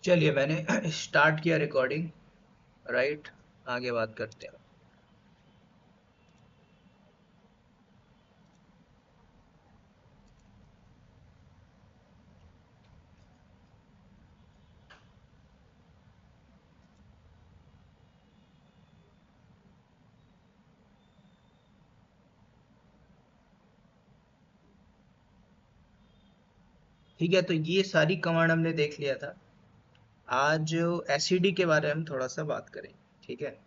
चलिए मैंने स्टार्ट किया रिकॉर्डिंग। राइट, आगे बात करते हैं। ठीक है, तो ये सारी कमांड हमने देख लिया था। आज एसईडी के बारे में हम थोड़ा सा बात करेंगे। ठीक है,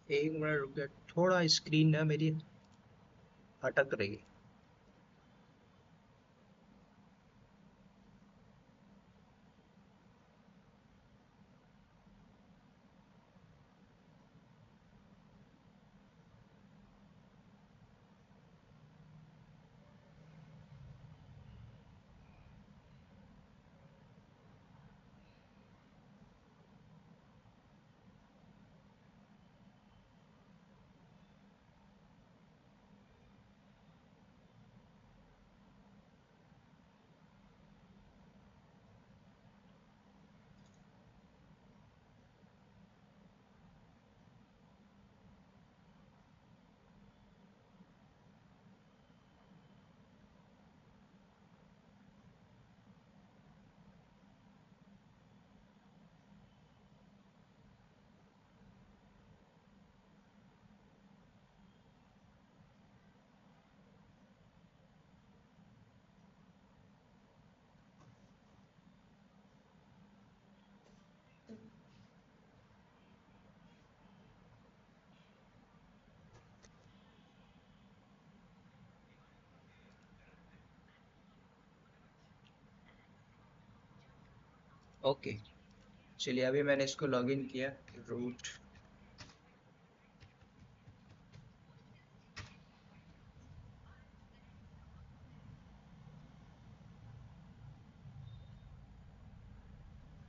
एक मिनट रुक गया, थोड़ा स्क्रीन ना मेरी अटक रही है। ओके, चलिए अभी मैंने इसको लॉगिन किया। रूट,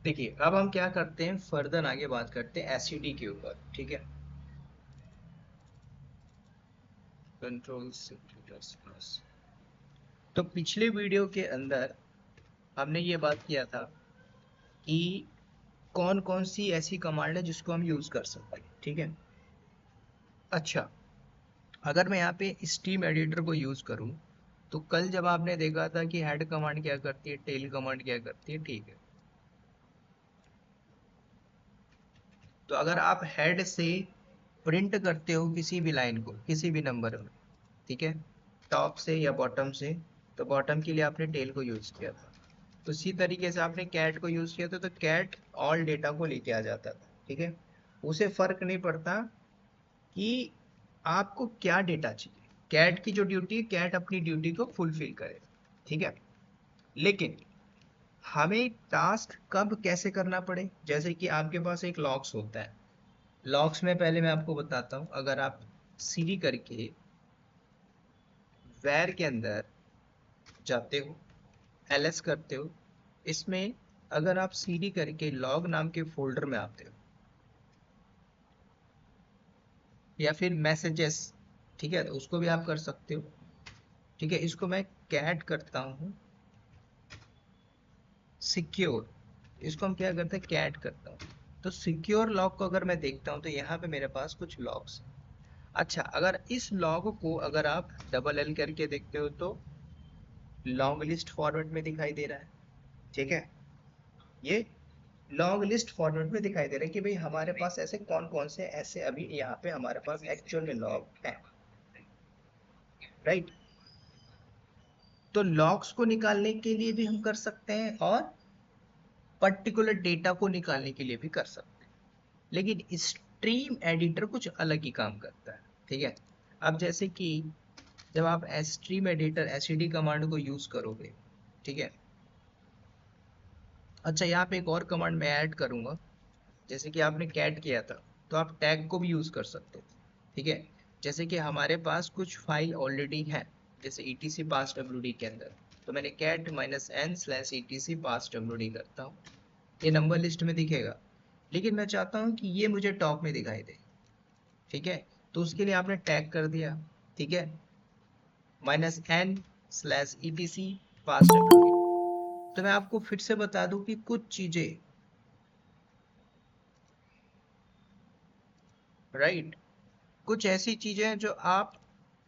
देखिए अब हम क्या करते हैं, फर्दर आगे बात करते हैं एसईडी के ऊपर। ठीक है, कंट्रोल प्लस। तो पिछले वीडियो के अंदर हमने ये बात किया था कि कौन कौन सी ऐसी कमांड है जिसको हम यूज कर सकते हैं। ठीक है, अच्छा, अगर मैं यहाँ पे स्टीम एडिटर को यूज करूँ तो कल जब आपने देखा था कि हेड कमांड क्या करती है, टेल कमांड क्या करती है। ठीक है, तो अगर आप हेड से प्रिंट करते हो किसी भी लाइन को किसी भी नंबर में, ठीक है, टॉप से या बॉटम से, तो बॉटम के लिए आपने टेल को यूज किया था। तो इसी तरीके से आपने कैट को यूज किया था, तो कैट ऑल डेटा को लेके आ जाता था। ठीक है, उसे फर्क नहीं पड़ता कि आपको क्या डेटा चाहिए। कैट की जो ड्यूटी है, कैट अपनी ड्यूटी को फुलफिल करे। ठीक है, लेकिन हमें टास्क कब कैसे करना पड़े, जैसे कि आपके पास एक लॉक्स होता है। लॉक्स में पहले मैं आपको बताता हूँ, अगर आप सीडी करके वैर के अंदर जाते हो, एलएस करते हो, इसमें अगर आप सीडी करके लॉग नाम के फोल्डर में आते हो या फिर मैसेजेस, ठीक है, तो उसको भी आप कर सकते हो। ठीक है, इसको मैं कैट करता हूँ सिक्योर, इसको हम क्या करते हैं, कैट करता हूँ। तो सिक्योर लॉग को अगर मैं देखता हूँ तो यहाँ पे मेरे पास कुछ लॉग्स। अच्छा, अगर इस लॉग को अगर आप डबल एल करके देखते हो तो लॉन्ग लिस्ट फॉर्मेट में दिखाई दे रहा है। ठीक है, ये लॉन्ग लिस्ट फॉर्मेट में दिखाई दे रहा है कि भाई हमारे पास ऐसे कौन कौन से ऐसे अभी यहाँ पे हमारे पास एक्चुअल में लॉग है। राइट, तो लॉग्स को निकालने के लिए भी हम कर सकते हैं और पर्टिकुलर डेटा को निकालने के लिए भी कर सकते हैं, लेकिन स्ट्रीम एडिटर कुछ अलग ही काम करता है। ठीक है, अब जैसे कि जब आप स्ट्रीम एडिटर एसईडी कमांड को यूज करोगे, ठीक है, अच्छा यहाँ पे एक और कमांड मैं ऐड करूंगा। जैसे कि आपने कैट किया था, तो आप टैग को भी यूज कर सकते थे। ठीक है, जैसे कि हमारे पास कुछ फाइल ऑलरेडी है, जैसे etc pass wd के अंदर, तो मैंने कैट -n/etc पास WD करता हूँ, ये नंबर लिस्ट में दिखेगा, लेकिन मैं चाहता हूँ कि ये मुझे टॉप में दिखाई दे। ठीक है, तो उसके लिए आपने टैग कर दिया, ठीक है, -n/etc पास WD। तो मैं आपको फिर से बता दूं कि कुछ चीजें, राइट, कुछ ऐसी चीजें हैं जो आप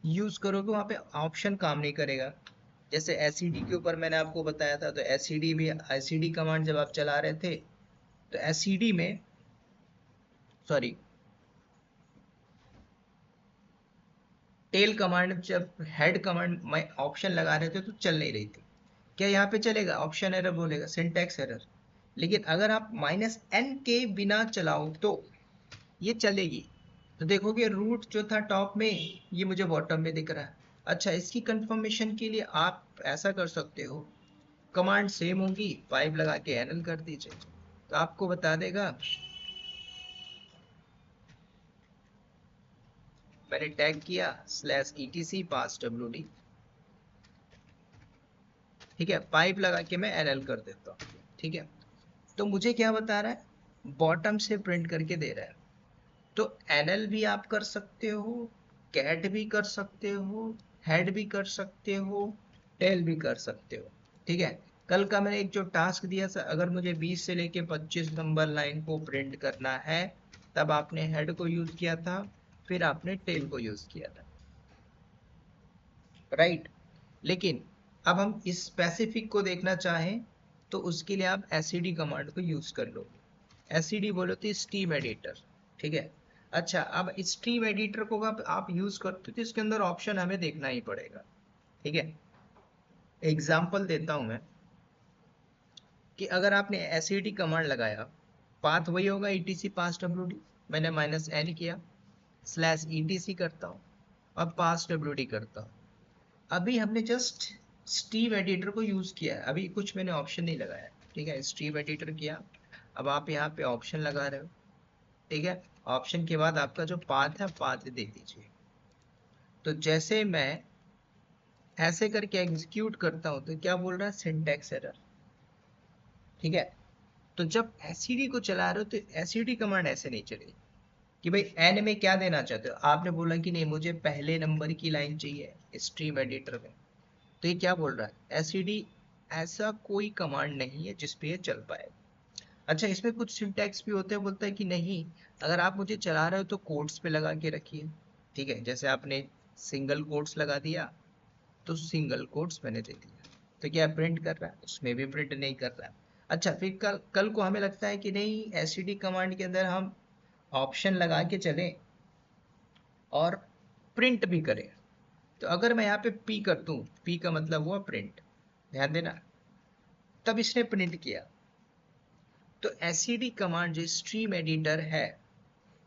यूज करोगे वहां पे ऑप्शन काम नहीं करेगा। जैसे एसईडी के ऊपर मैंने आपको बताया था, तो एसईडी भी, एसईडी कमांड जब आप चला रहे थे तो एसईडी में, सॉरी, टेल कमांड, जब हेड कमांड में ऑप्शन लगा रहे थे तो चल नहीं रही थी। क्या यहाँ पे चलेगा? ऑप्शन एरर बोलेगा, सिंटैक्स एरर। लेकिन अगर आप -n के बिना चलाओ तो ये चलेगी। तो देखोगे रूट जो था टॉप में, ये मुझे बॉटम में दिख रहा है। अच्छा, इसकी कंफर्मेशन के लिए आप ऐसा कर सकते हो, कमांड सेम होगी, 5 लगा के एनल कर दीजिए, तो आपको बता देगा। मैंने टैग किया /etc पास WD, ठीक है, पाइप लगा के मैं एनएल कर देता हूँ। ठीक है, तो मुझे क्या बता रहा है? बॉटम से प्रिंट करके दे रहा है। तो एनएल भी आप कर सकते हो, कैट भी कर सकते हो, हेड भी कर सकते हो, टेल भी कर सकते हो। ठीक है, कल का मैंने एक जो टास्क दिया था, अगर मुझे 20 से लेके 25 नंबर लाइन को प्रिंट करना है, तब आपने हेड को यूज किया था, फिर आपने टेल को यूज किया था, राइट। लेकिन अब हम इस स्पेसिफिक को देखना चाहें तो उसके लिए आप एसईडी कमांड को यूज कर लो। एसईडी बोलो तो स्ट्रीम एडिटर, ठीक है। अच्छा, अब स्ट्रीम एडिटर को अगर आप यूज करते हो तो इसके अंदर ऑप्शन हमें देखना ही पड़ेगा। ठीक है, एग्जाम्पल देता हूं मैं, कि अगर आपने एसईडी कमांड लगाया, पाथ वही होगा etc पास WD, मैंने -n किया, /etc करता हूँ, अब पास WD करता हूँ। अभी हमने जस्ट स्ट्रीम एडिटर को यूज किया है, अभी कुछ मैंने ऑप्शन नहीं लगाया। ठीक है, स्ट्रीम एडिटर किया, अब आप यहाँ पे ऑप्शन लगा रहे हो। ठीक है, ऑप्शन के बाद आपका जो पाथ है, पाथ दे दीजिए। तो जैसे मैं ऐसे करके एग्जीक्यूट करता हूँ तो क्या बोल रहा है? Syntax error. ठीक है, तो जब एसईडी को चला रहे हो तो एसईडी कमांड ऐसे नहीं चलेगी कि भाई एन में क्या देना चाहते हो। आपने बोला कि नहीं, मुझे पहले नंबर की लाइन चाहिए स्ट्रीम एडिटर में, तो ये क्या बोल रहा है? एसईडी ऐसा कोई कमांड नहीं है जिसपे ये चल पाए। अच्छा, इसमें कुछ सिंटैक्स भी होते हैं, बोलता है कि नहीं, अगर आप मुझे चला रहे हो तो कोट्स पे लगा के रखिए। ठीक है, जैसे आपने सिंगल कोट्स लगा दिया, तो सिंगल कोट्स मैंने दे दिया, तो क्या प्रिंट कर रहा है? उसमें भी प्रिंट नहीं कर रहा है। अच्छा, फिर कल कल को हमें लगता है कि नहीं, एसईडी कमांड के अंदर हम ऑप्शन लगा के चलें और प्रिंट भी करें। तो अगर मैं यहाँ पे पी कर दूं, पी का मतलब हुआ प्रिंट, ध्यान देना, तब इसने प्रिंट किया। तो एसईडी कमांड जो स्ट्रीम एडिटर है,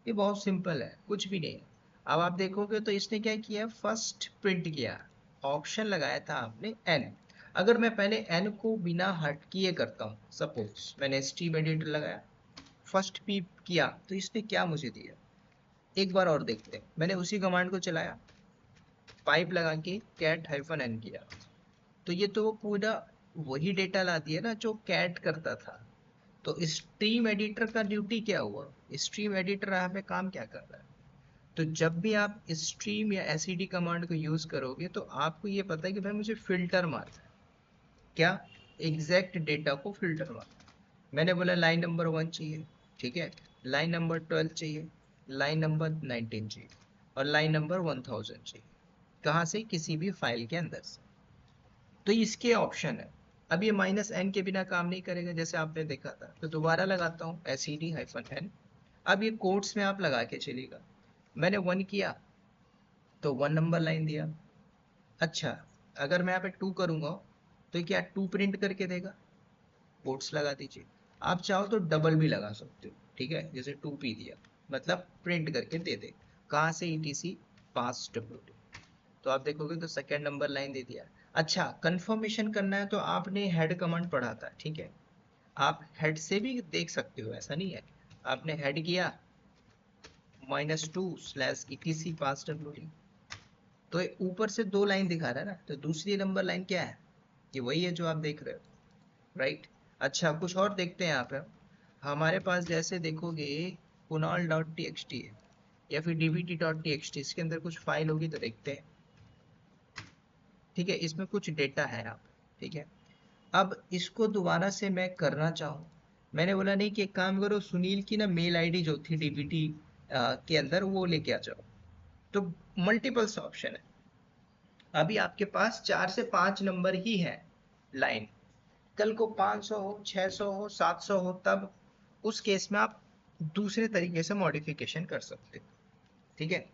ये बहुत सिंपल है, कुछ भी नहीं है। अब आप देखोगे तो इसने क्या किया? फर्स्ट प्रिंट किया, ऑप्शन लगाया था आपने एन। अगर मैं पहले एन को बिना हट किए करता हूँ, सपोज मैंने स्ट्रीम एडिटर लगाया, फर्स्ट पी किया, तो इसने क्या मुझे दिया? एक बार और देखते हैं। मैंने उसी कमांड को चलाया, पाइप लगा के कैट -n किया, तो ये तो वो पूरा वही डेटा ला दिया ना जो कैट करता था। तो स्ट्रीम एडिटर का ड्यूटी क्या हुआ? स्ट्रीम एडिटर यहाँ पे काम क्या कर रहा है? तो जब भी आप स्ट्रीम या एसईडी कमांड को यूज करोगे तो आपको ये पता है कि भाई मुझे फिल्टर मारना है। क्या? एग्जैक्ट डेटा को फिल्टर मारना है। मैंने बोला लाइन नंबर 1 चाहिए, ठीक है, लाइन नंबर 12 चाहिए, लाइन नंबर 19 चाहिए, और लाइन नंबर 1000 चाहिए। कहाँ से? किसी भी फाइल के अंदर से। तो इसके ऑप्शन है। अब ये -n के बिना काम नहीं करेगा, जैसे आपने देखा था। तो दोबारा लगाता हूँ SED-N। अब ये कोट्स में आप लगा के चलेगा। मैंने 1 किया तो 1 नंबर लाइन दिया। अच्छा, अगर मैं यहाँ पे 2 करूंगा तो क्या 2 प्रिंट करके देगा? कोट्स लगा दीजिए। आप चाहो तो डबल भी लगा सकते हो, ठीक है, जैसे 2p दिया, मतलब प्रिंट करके दे दे। कहाँ से? ETC पास WD। तो आप देखोगे तो सेकेंड नंबर लाइन दे दिया। अच्छा, कंफर्मेशन करना है तो आपने हेड कमांड पढ़ा था, ठीक है, आप हेड से भी देख सकते हो, ऐसा नहीं है। आपने हेड किया -2/etc पास WD, तो ऊपर से 2 लाइन दिखा रहा है ना, तो दूसरी नंबर लाइन क्या है? ये वही है जो आप देख रहे हो, राइट। अच्छा, कुछ और देखते हैं यहाँ पे। हमारे पास जैसे देखोगे Kunal dot T X T है या फिर DBT dot T X T, इसके अंदर कुछ फाइल होगी तो देखते हैं। ठीक है, इसमें कुछ डेटा है आप, ठीक है। अब इसको दोबारा से मैं करना चाहूँ, मैंने बोला नहीं कि एक काम करो, सुनील की ना मेल आईडी जो थी डीबीटी के अंदर वो लेके आ जाओ। तो मल्टीपल्स ऑप्शन है, अभी आपके पास 4 से 5 नंबर ही है लाइन। कल को 500 हो, 600 हो, 700 हो, तब उस केस में आप दूसरे तरीके से मॉडिफिकेशन कर सकते हो। ठीक है,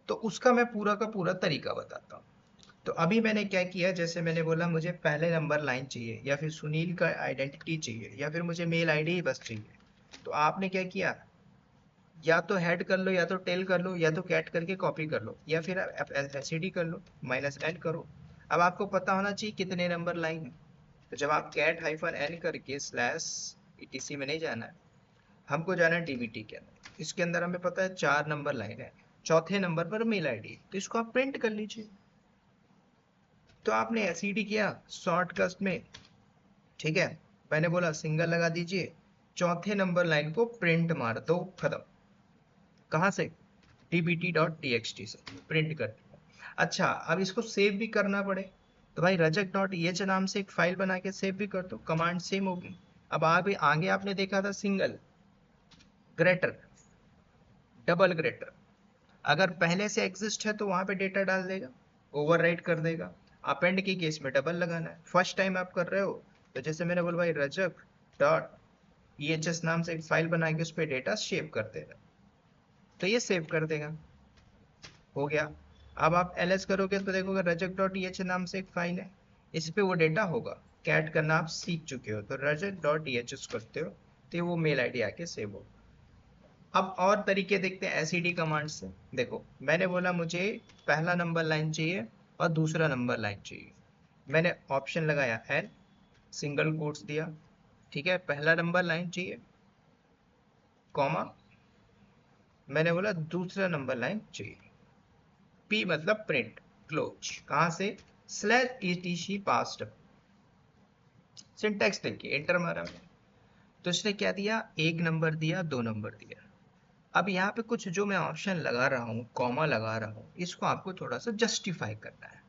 तो उसका मैं पूरा का पूरा तरीका बताता हूँ। तो अभी मैंने क्या किया, जैसे मैंने बोला मुझे पहले नंबर लाइन चाहिए या फिर सुनील का आइडेंटिटी चाहिए या फिर मुझे मेल आईडी ही बस चाहिए। तो आपने क्या किया, या तो हेड कर लो या तो टेल कर लो या तो कैट करके कॉपी कर लो या फिर एससीडी कर लो, माइनस एन करो। अब आपको पता होना चाहिए कितने नंबर लाइन है। तो जब आप कैट हाइफन एन करके स्लैश ईटीसी में नहीं जाना है, हमको जाना है डीबीटी के अंदर। इसके अंदर हमें पता है 4 नंबर लाइन है, चौथे नंबर पर मेल आईडी, तो इसको आप प्रिंट कर लीजिए। तो आपने एसईडी किया शॉर्टकट में, ठीक है। मैंने बोला सिंगल लगा दीजिए, चौथे नंबर लाइन को प्रिंट मार दो, खत्म। कहाँ से, dbt डॉट txt से प्रिंट कर दिया। अच्छा, अब इसको सेव भी करना पड़े तो भाई रजक डॉट एच नाम से एक फाइल बना के सेव भी कर दो, कमांड सेम होगी। अब आगे आपने देखा था सिंगल, ग्रेटर, डबल ग्रेटर, अगर पहले से एग्जिस्ट है तो वहां पे डेटा डाल देगा, ओवरराइट कर देगा। अपेंड के केस में डबल लगाना है, फर्स्ट टाइम आप कर रहे हो तो जैसे मैंने बोला भाई रजक डॉट EHS नाम से एक फाइल बना के उस पर डेटा सेव कर देगा, तो ये सेव कर देगा, हो गया। अब आप ls करोगे तो देखोगे रजक डॉट एच नाम से एक फाइल है, इस पे वो डेटा होगा। कैट करना आप सीख चुके हो, तो रजक डॉट एच करते हो तो वो मेल आईडी आके सेव होगा। अब और तरीके देखते हैं एसईडी कमांड से। देखो मैंने बोला मुझे पहला नंबर लाइन चाहिए और दूसरा नंबर लाइन चाहिए, मैंने ऑप्शन लगाया एन, सिंगल कोट्स दिया, ठीक है। पहला नंबर लाइन चाहिए, कॉमा, मैंने बोला दूसरा नंबर लाइन चाहिए, पी मतलब प्रिंट, क्लोज, कहां से, स्लैश ईटीसी पास्ट। सिंटैक्स देखिए, एंटर मारा मैंने, तो इसने क्या दिया, एक नंबर दिया, 2 नंबर दिया। अब यहाँ पे कुछ जो मैं ऑप्शन लगा रहा हूँ, कॉमा लगा रहा हूँ, इसको आपको थोड़ा सा जस्टिफाई करना है,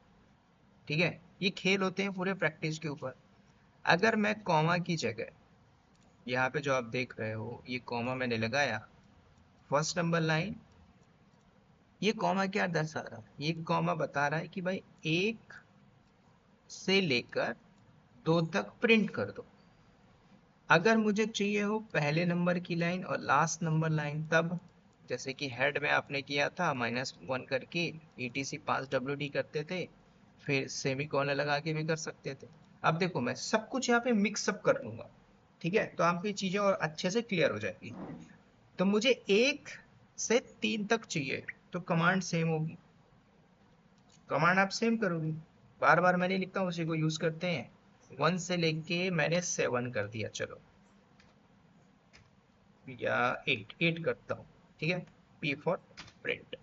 ठीक है। ये खेल होते हैं पूरे प्रैक्टिस के ऊपर। अगर मैं कॉमा की जगह, यहाँ पे जो आप देख रहे हो ये कॉमा मैंने लगाया, फर्स्ट नंबर लाइन, ये कॉमा क्या दर्शा रहा है, ये कॉमा बता रहा है कि भाई 1 से लेकर 2 तक प्रिंट कर दो। अगर मुझे चाहिए हो पहले नंबर की लाइन और लास्ट नंबर लाइन, तब जैसे कि हेड में आपने किया था -1 करके ETC पास WD करते थे, फिर सेमी कॉलन लगा के भी कर सकते थे। अब देखो मैं सब कुछ यहाँ पे मिक्सअप कर लूंगा, ठीक है, तो आपकी चीजें और अच्छे से क्लियर हो जाएगी। तो मुझे 1 से 3 तक चाहिए, तो कमांड सेम होगी, कमांड आप सेम करोगे। बार बार मैं नहीं लिखता हूँ, उसी को यूज करते हैं। 1 से लेके मैंने 7 कर दिया, चलो, या 8 करता हूँ, ठीक है। P for print.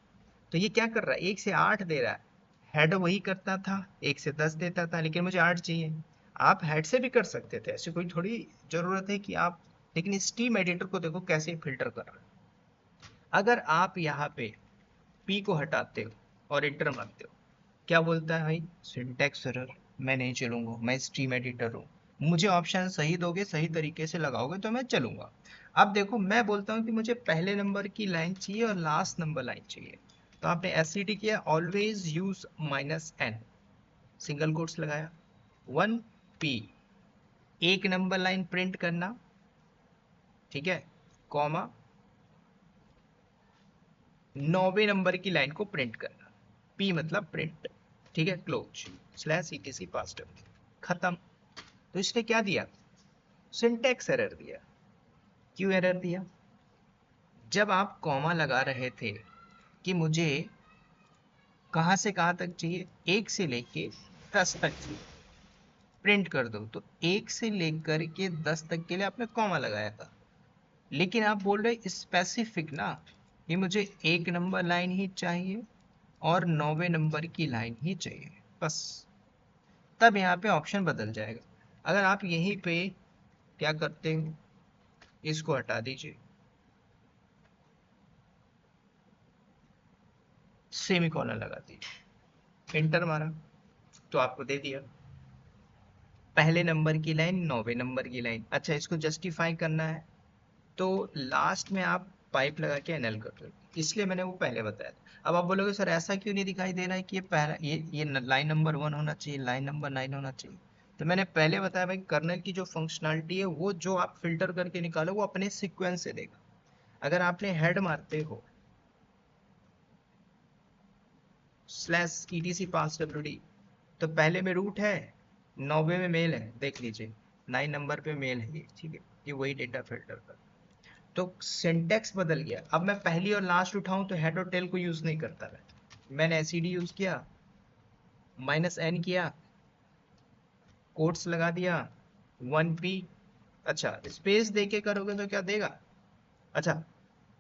तो ये क्या कर रहा है, 1 से 8 दे रहा है, हेड वही करता था, 1 से 10 देता था, लेकिन मुझे 8 चाहिए। आप हेड से भी कर सकते थे, ऐसी कोई थोड़ी जरूरत है कि आप, लेकिन स्टीम एडिटर को देखो कैसे फिल्टर कर रहा है। अगर आप यहाँ पे P को हटाते हो और एंटर मारते हो, क्या बोलता है भाई, सिंटैक्स एरर, मैं नहीं चलूंगा, मैं स्ट्रीम एडिटर हूँ, मुझे ऑप्शन सही दोगे, सही तरीके से लगाओगे तो मैं चलूंगा। अब देखो मैं बोलता हूँ कि मुझे पहले नंबर की लाइन चाहिए और लास्ट नंबर लाइन चाहिए, तो आपने एससीडी किया, always use -n, single quotes लगाया, 1p, एक नंबर लाइन प्रिंट करना, ठीक है, कॉमा, 9वें नंबर की लाइन को प्रिंट करना, p मतलब प्रिंट, ठीक है, क्लोज, स्लैश etc पास्ट, खत्म। तो इसने क्या दिया, सिंटैक्स एरर दिया। क्यों एरर दिया, जब आप कॉमा लगा रहे थे कि मुझे कहां से कहां तक चाहिए, 1 से लेके 10 तक चाहिए, प्रिंट कर दो, तो 1 से लेकर के 10 तक के लिए आपने कॉमा लगाया था। लेकिन आप बोल रहे स्पेसिफिक ना, कि मुझे एक नंबर लाइन ही चाहिए और 9वें नंबर की लाइन ही चाहिए बस। तब यहाँ पे ऑप्शन बदल जाएगा। अगर आप यहीं पे क्या करते हो, इसको हटा दीजिए, सेमीकोलन लगा दीजिए, इंटर मारा, तो आपको दे दिया पहले नंबर की लाइन, 9वें नंबर की लाइन। अच्छा, इसको जस्टिफाई करना है तो लास्ट में आप पाइप लगा के एनएल कर दो, इसलिए मैंने वो पहले बताया था। अब आप बोलोगे सर ऐसा क्यों नहीं दिखाई दे रहा है कि ये पहला ये लाइन नंबर 1 होना चाहिए, लाइन नंबर 9 होना चाहिए। तो मैंने पहले बताया भाई, कर्नल की जो फंक्शनलिटी है वो जो आप फिल्टर करके निकालो वो अपने सीक्वेंस से देगा। अगर आपने हेड मारते हो स्लैश ईटीसी पास डब्ल्यूडी, तो पहले में रूट है, 9वें में मेल है, देख लीजिए 9 नंबर पे मेल है ये, ठीक है, ये वही डेटा फिल्टर कर। तो सिंटेक्स बदल गया। अब मैं पहली और लास्ट उठाऊं तो हेड और टेल को यूज नहीं करता मैंने एसईडी यूज किया, माइनस एन किया, कोट्स लगा दिया, 1p। अच्छा, स्पेस देके करोगे तो क्या देगा? अच्छा,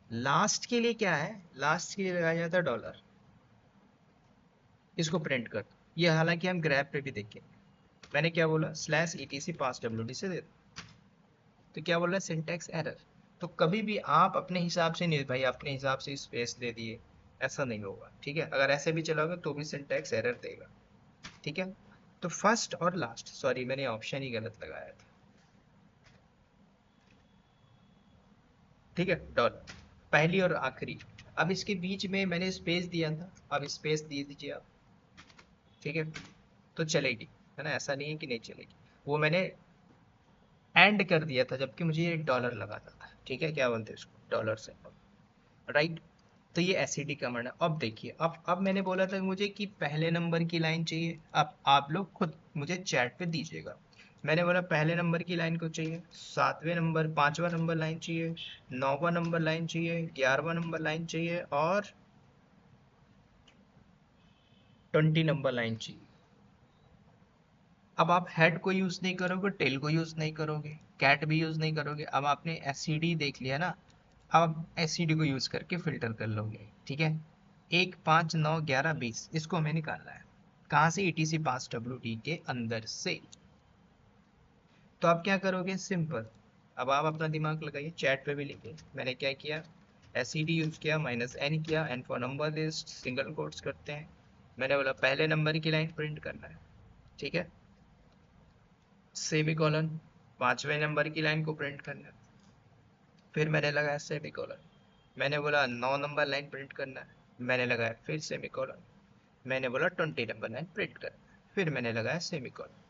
लास्ट के लिए क्या है, लास्ट के लिए लगाया जाता है डॉलर, इसको प्रिंट कर दो। ये हालांकि हम ग्रैब पे भी देखेंगे। मैंने क्या बोला, स्लैश ईटीसी पास डब्ल्यूडी से दे दो, तो क्या बोल रहा है, सिंटेक्स एरर। तो कभी भी आप अपने हिसाब से नहीं भाई, अपने हिसाब से स्पेस दे दिए, ऐसा नहीं होगा, ठीक है। अगर ऐसे भी चलाओगे तो भी सिंटेक्स एरर देगा, ठीक है। तो फर्स्ट और लास्ट, सॉरी मैंने ऑप्शन ही गलत लगाया था, ठीक है, डॉट पहली और आखिरी। अब इसके बीच में मैंने स्पेस दिया था, अब स्पेस दे दीजिए आप, ठीक है, तो चलेगी, है ना, ऐसा नहीं है कि नहीं चलेगी। वो मैंने एंड कर दिया था जबकि मुझे ये डॉलर लगाना था, ठीक है, क्या बोलते हैं इसको, डॉलर से, राइट। तो ये एसिडी कमांड है। अब देखिए, अब मैंने बोला था मुझे कि पहले नंबर की लाइन चाहिए। अब आप लोग खुद मुझे चैट पे दीजिएगा। मैंने बोला पहले नंबर की लाइन को चाहिए, 7वें नंबर 5वां नंबर लाइन चाहिए, 9वां नंबर लाइन चाहिए, 11वां नंबर लाइन चाहिए और 20 नंबर लाइन चाहिए। अब आप हेड को यूज नहीं करोगे, टेल को यूज नहीं करोगे, कैट भी यूज नहीं करोगे। अब आपने एससीडी देख लिया ना, अब एससीडी को यूज करके फिल्टर कर लोगे, ठीक है। 1 5 9 11 20 इसको हमें निकालना है, कहाँ से, ईटीसी पास डब्ल्यूडी के अंदर से। तो आप क्या करोगे, सिंपल, अब आप अपना दिमाग लगाइए, चैट पे भी लिखिए। मैंने क्या किया, एससीडी यूज किया, माइनस एन किया, N for number list, single quotes करते हैं। मैंने बोला पहले नंबर की लाइन प्रिंट करना है, ठीक है, सेमी कॉलन, 5वें नंबर की लाइन को प्रिंट करना है, फिर मैंने लगाया सेमी कॉलन। मैंने बोला 9 नंबर लाइन प्रिंट करना है, मैंने लगाया फिर सेमी कॉलन। मैंने बोला 20 नंबर लाइन प्रिंट करना है, फिर मैंने लगाया सेमी कॉलन।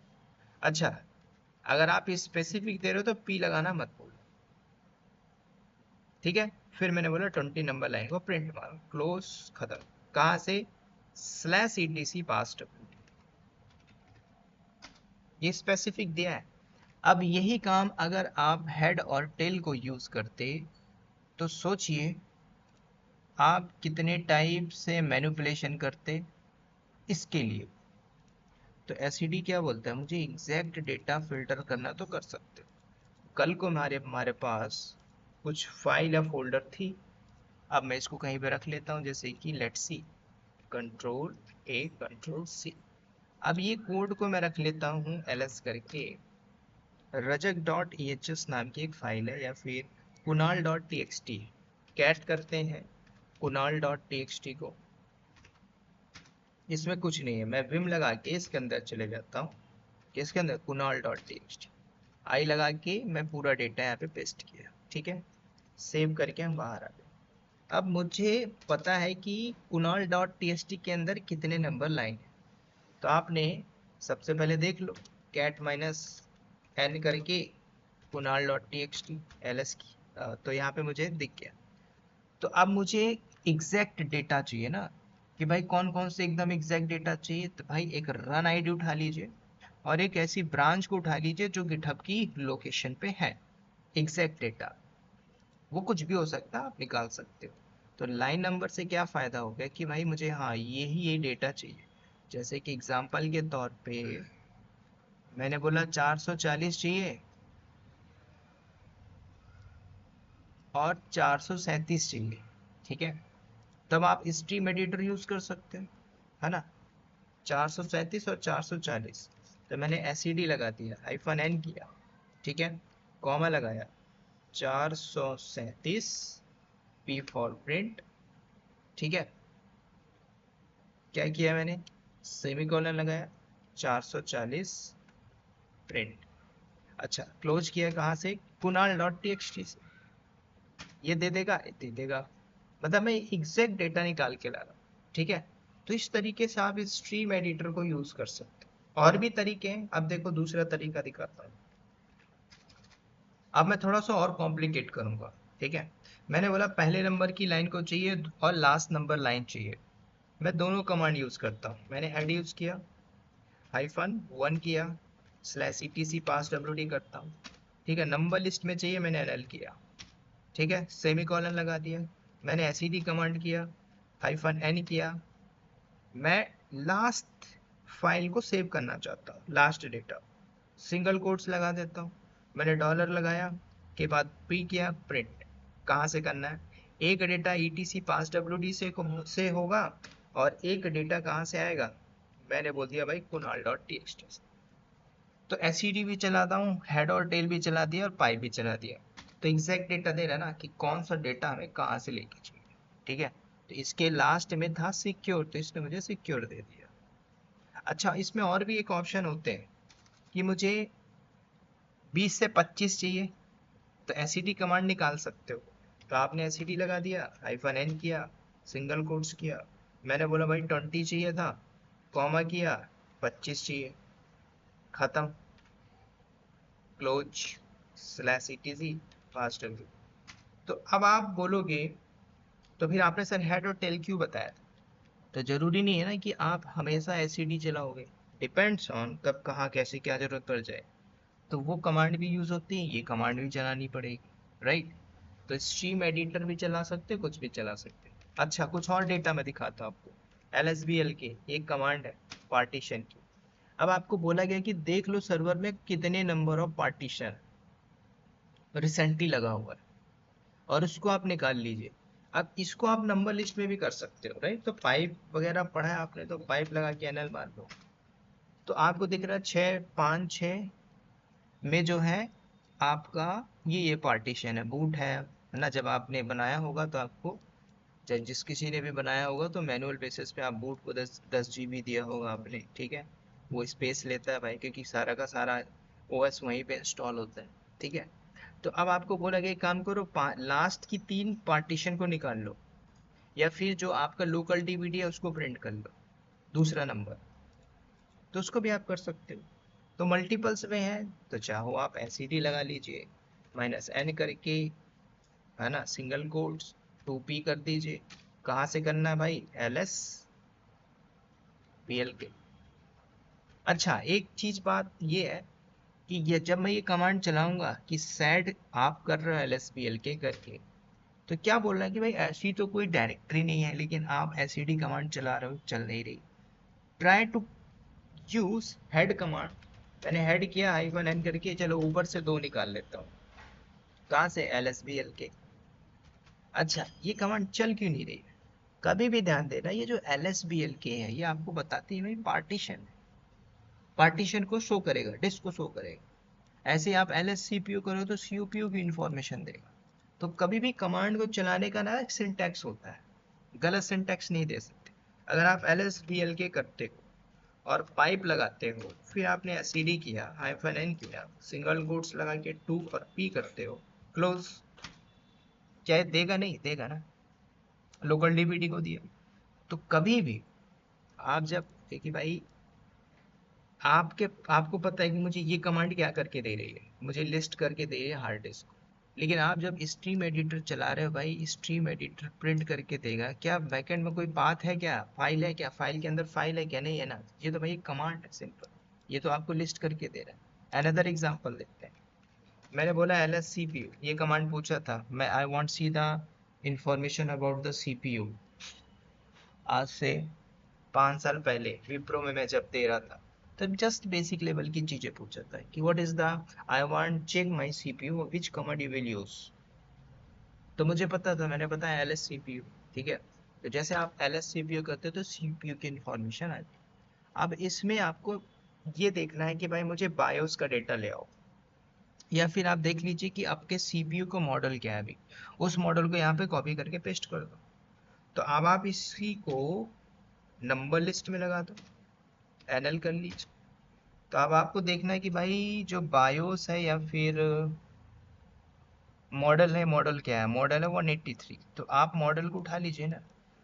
अच्छा, अगर आप स्पेसिफिक दे रहे हो तो पी लगाना मत भूलो, ठीक है। फिर मैंने बोला 20 नंबर लाइन को प्रिंट मारो, क्लोज, खत्म। कहाँ से, स्लैश ईटीसी पास डब्ल्यू, ये स्पेसिफिक दिया है। अब यही काम अगर आप हेड और टेल को यूज करते तो सोचिए आप कितने टाइप से मैनिपुलेशन करते इसके लिए। तो एसईडी क्या बोलता है, मुझे एग्जैक्ट डेटा फिल्टर करना तो कर सकते हो। कल को हमारे हमारे पास कुछ फाइल या फोल्डर थी, अब मैं इसको कहीं पे रख लेता हूँ, जैसे कि let's see, control A control C. अब ये कोड को मैं रख लेता हूँ एलएस करके, Rajak dot E H S नाम की एक फाइल है, या फिर Kunal dot T X T. Cat करते हैं Kunal dot T X T को, इसमें कुछ नहीं है, मैं विम लगा के इसके अंदर चले जाता हूँ, किसके अंदर, Kunal dot T X T. I लगा के मैं पूरा डेटा यहाँ पे पेस्ट किया, ठीक है, सेव करके हम बाहर आ गए। अब मुझे पता है कि Kunal dot T X T के अंदर कितने नंबर लाइन है। तो आपने सबसे पहले देख लो, कैट माइनस एन करके Kunal dot T X T L S की, तो यहाँ पे मुझे दिख गया। तो अब मुझे एग्जैक्ट डेटा चाहिए ना, कि भाई कौन कौन से एकदम एग्जैक्ट डेटा चाहिए। तो भाई एक रन आईडी उठा लीजिए और एक ऐसी ब्रांच को उठा लीजिए जो गिटहब की लोकेशन पे है। एग्जैक्ट डेटा वो कुछ भी हो सकता है, आप निकाल सकते हो। तो लाइन नंबर से क्या फायदा हो गया कि भाई मुझे हाँ ये डेटा चाहिए। जैसे कि एग्जांपल के तौर पे मैंने बोला 440 चाहिए और 437 चाहिए, ठीक है। तब आप स्ट्रीम एडिटर यूज कर सकते हैं, है ना। 437 और 440, तो मैंने एसईडी लगा दिया, हाइफन एन किया, ठीक है, कॉमा लगाया, 437 पी फॉर प्रिंट, ठीक है, क्या किया मैंने, सेमीकोलन लगाया, 440 प्रिंट। अच्छा, क्लोज किया कहाँ से, कुणाल डॉट टीएक्सटी से, ये दे देगा, दे देगा, मतलब मैं एग्जैक्ट डेटा निकाल के ला रहा हूँ, ठीक है। तो इस तरीके से आप इस स्ट्रीम एडिटर को यूज कर सकते हो। और भी तरीके हैं, अब देखो दूसरा तरीका दिखाता हूँ। अब मैं थोड़ा सा और कॉम्प्लिकेट करूंगा, ठीक है। मैंने बोला पहले नंबर की लाइन को चाहिए और लास्ट नंबर लाइन चाहिए, मैं दोनों कमांड यूज करता हूँ। मैंने हेड यूज किया, हाइफन 1 किया, स्लैश ईटीसी पास डब्ल्यूडी करता हूँ, ठीक है। नंबर लिस्ट में चाहिए, मैंने एनएल किया, ठीक है, सेमी कॉलन लगा दिया। मैंने एसईडी कमांड किया, हाइफन एन किया, मैं लास्ट फाइल को सेव करना चाहता हूँ, लास्ट डेटा, सिंगल कोट्स लगा देता हूँ। मैंने डॉलर लगाया के बाद पी किया, प्रिंट। कहाँ से करना है, एक डेटा ईटीसी पास डब्ल्यूडी से होगा, और एक डेटा कहाँ से आएगा, मैंने बोल दिया भाई कुणाल डॉट टीएक्सटी से। तो एसईडी भी चलाता हूँ, हेड और टेल भी चला दिया, और पाइप भी चला दिया। तो एग्जैक्ट डेटा दे रहा है ना कि कौन सा डेटा हमें कहाँ से लेके चाहिए, ठीक है। तो इसके लास्ट में था सिक्योर, तो इसने मुझे सिक्योर दे दिया। अच्छा, इसमें और भी एक ऑप्शन होते हैं कि मुझे 20 से 25 चाहिए, तो एसईडी कमांड निकाल सकते हो। तो आपने एसईडी लगा दिया, हाइफन एन किया, सिंगल कोट्स किया, मैंने बोला भाई 20 चाहिए था, कॉमा किया, 25 चाहिए, खत्म, क्लोज, स्लैश ईटीसी फास्ट। तो अब आप बोलोगे तो फिर आपने सर हेड और टेल क्यों बताया था? तो जरूरी नहीं है ना कि आप हमेशा एसईडी चलाओगे, डिपेंड्स ऑन कब कहाँ कैसे क्या जरूरत पड़ जाए, तो वो कमांड भी यूज होती है, ये कमांड भी चलानी पड़ेगी, राइट। तो स्ट्रीम एडिटर भी चला सकते, कुछ भी चला सकते। अच्छा, कुछ और डेटा मैं दिखाता हूँ आपको। एलएसबीएल के एक कमांड है पार्टीशन की। अब आपको बोला गया कि देख लो सर्वर में कितने नंबर ऑफ पार्टीशन रिसेंटली लगा हुआ है, और उसको आप निकाल लीजिए। अब इसको आप नंबर लिस्ट में भी कर सकते हो, राइट। तो पाइप वगैरह पढ़ा है आपने, तो पाइप लगा के एनएल मार लो, तो आपको दिख रहा है 656 में जो है आपका ये पार्टीशन है, बूट है ना। जब आपने बनाया होगा तो आपको, जब जिस किसी ने भी बनाया होगा तो मैनुअल बेसिस पे आप बूट को 10 जीबी दिया होगा आपने, ठीक है। वो स्पेस लेता है भाई, क्योंकि सारा का सारा ओएस वहीं पे इंस्टॉल होता है, ठीक है। तो अब आपको बोला गया एक काम करो, लास्ट की 3 पार्टीशन को निकाल लो, या फिर जो आपका लोकल डीवीडी है उसको प्रिंट कर लो, दूसरा नंबर, तो उसको भी आप कर सकते हो। तो मल्टीपल्स में है, तो चाहो आप एसईडी लगा लीजिए, माइनस एन करके, है ना, सिंगल कोट्स 2p कर दीजिए। कहाँ से करना है भाई, एलएस बीएल के। अच्छा, एक चीज बात ये है कि ये जब मैं ये कमांड चलाऊंगा कि सेड आप कर रहे हो एलएसबीएल के करके, तो क्या बोल रहा है कि भाई ऐसी तो कोई डायरेक्टरी नहीं है, लेकिन आप एसईडी कमांड चला रहे हो, चल नहीं रही। Try to use head command. मैंने हेड किया, हाइफन एन करके, चलो ऊपर से 2 निकाल लेता हूँ, कहाँ से, एलएसबीएल के। अच्छा, ये कमांड चल क्यों नहीं रही है? कभी भी ध्यान देना, ये जो एलएसबीएल के है ये आपको बताती है भाई पार्टीशन, पार्टीशन को शो करेगा, डिस्क को शो करेगा। ऐसे आप एलएससीपीयू करो तो सीपीयू की इंफॉर्मेशन देगा। तो कभी भी कमांड को चलाने का ना एक सिंटैक्स होता है, गलत सिंटैक्स नहीं दे सकते। अगर आप एलएसबीएल के करते हो और पाइप लगाते हो, फिर आपने एसईडी किया, हाइफन एन किया, सिंगल कोट्स लगा के 2 और पी करते हो, क्लोज, चाहे देगा, नहीं देगा ना, लोकल डीबीडी को दिया। तो कभी भी आप जब देखिए भाई, आपको पता है कि मुझे ये कमांड क्या करके दे रही है, मुझे लिस्ट करके दे रही है हार्ड डिस्क को। लेकिन आप जब स्ट्रीम एडिटर चला रहे हो भाई, स्ट्रीम एडिटर प्रिंट करके देगा क्या, बैकएंड में कोई बात है क्या, फाइल है क्या, फाइल के अंदर फाइल है क्या, नहीं है ना। ये तो भाई कमांड है सिंपल, ये तो आपको लिस्ट करके दे रहा है। अनदर एग्जांपल देखते हैं। मैंने बोला L S C P U, ये कमांड पूछा था, मैं I want see the information about the CPU. आज से 5 साल पहले विप्रो में मैं जब दे रहा था, तब जस्ट बेसिक लेवल की चीजें पूछा था कि what is the, I want check my CPU which command you will use. तो मुझे पता था, मैंने बताया एलएस सीपीयू, ठीक है। तो जैसे आप ls cpu करते हो तो cpu की इंफॉर्मेशन आ जाती है। अब इसमें आपको ये देखना है कि भाई मुझे बायोस का डेटा ले आओ, या फिर आप देख लीजिए कि आपके सीपीयू का मॉडल क्या है अभी, उस मॉडल को यहाँ पे कॉपी करके पेस्ट कर दो। तो अब आप इसी को नंबर लिस्ट में लगा दो, एनएल कर लीजिए। तो अब आपको देखना है कि भाई जो बायोस है या फिर मॉडल है, मॉडल क्या है, मॉडल है 183, तो आप मॉडल को उठा लीजिए ना।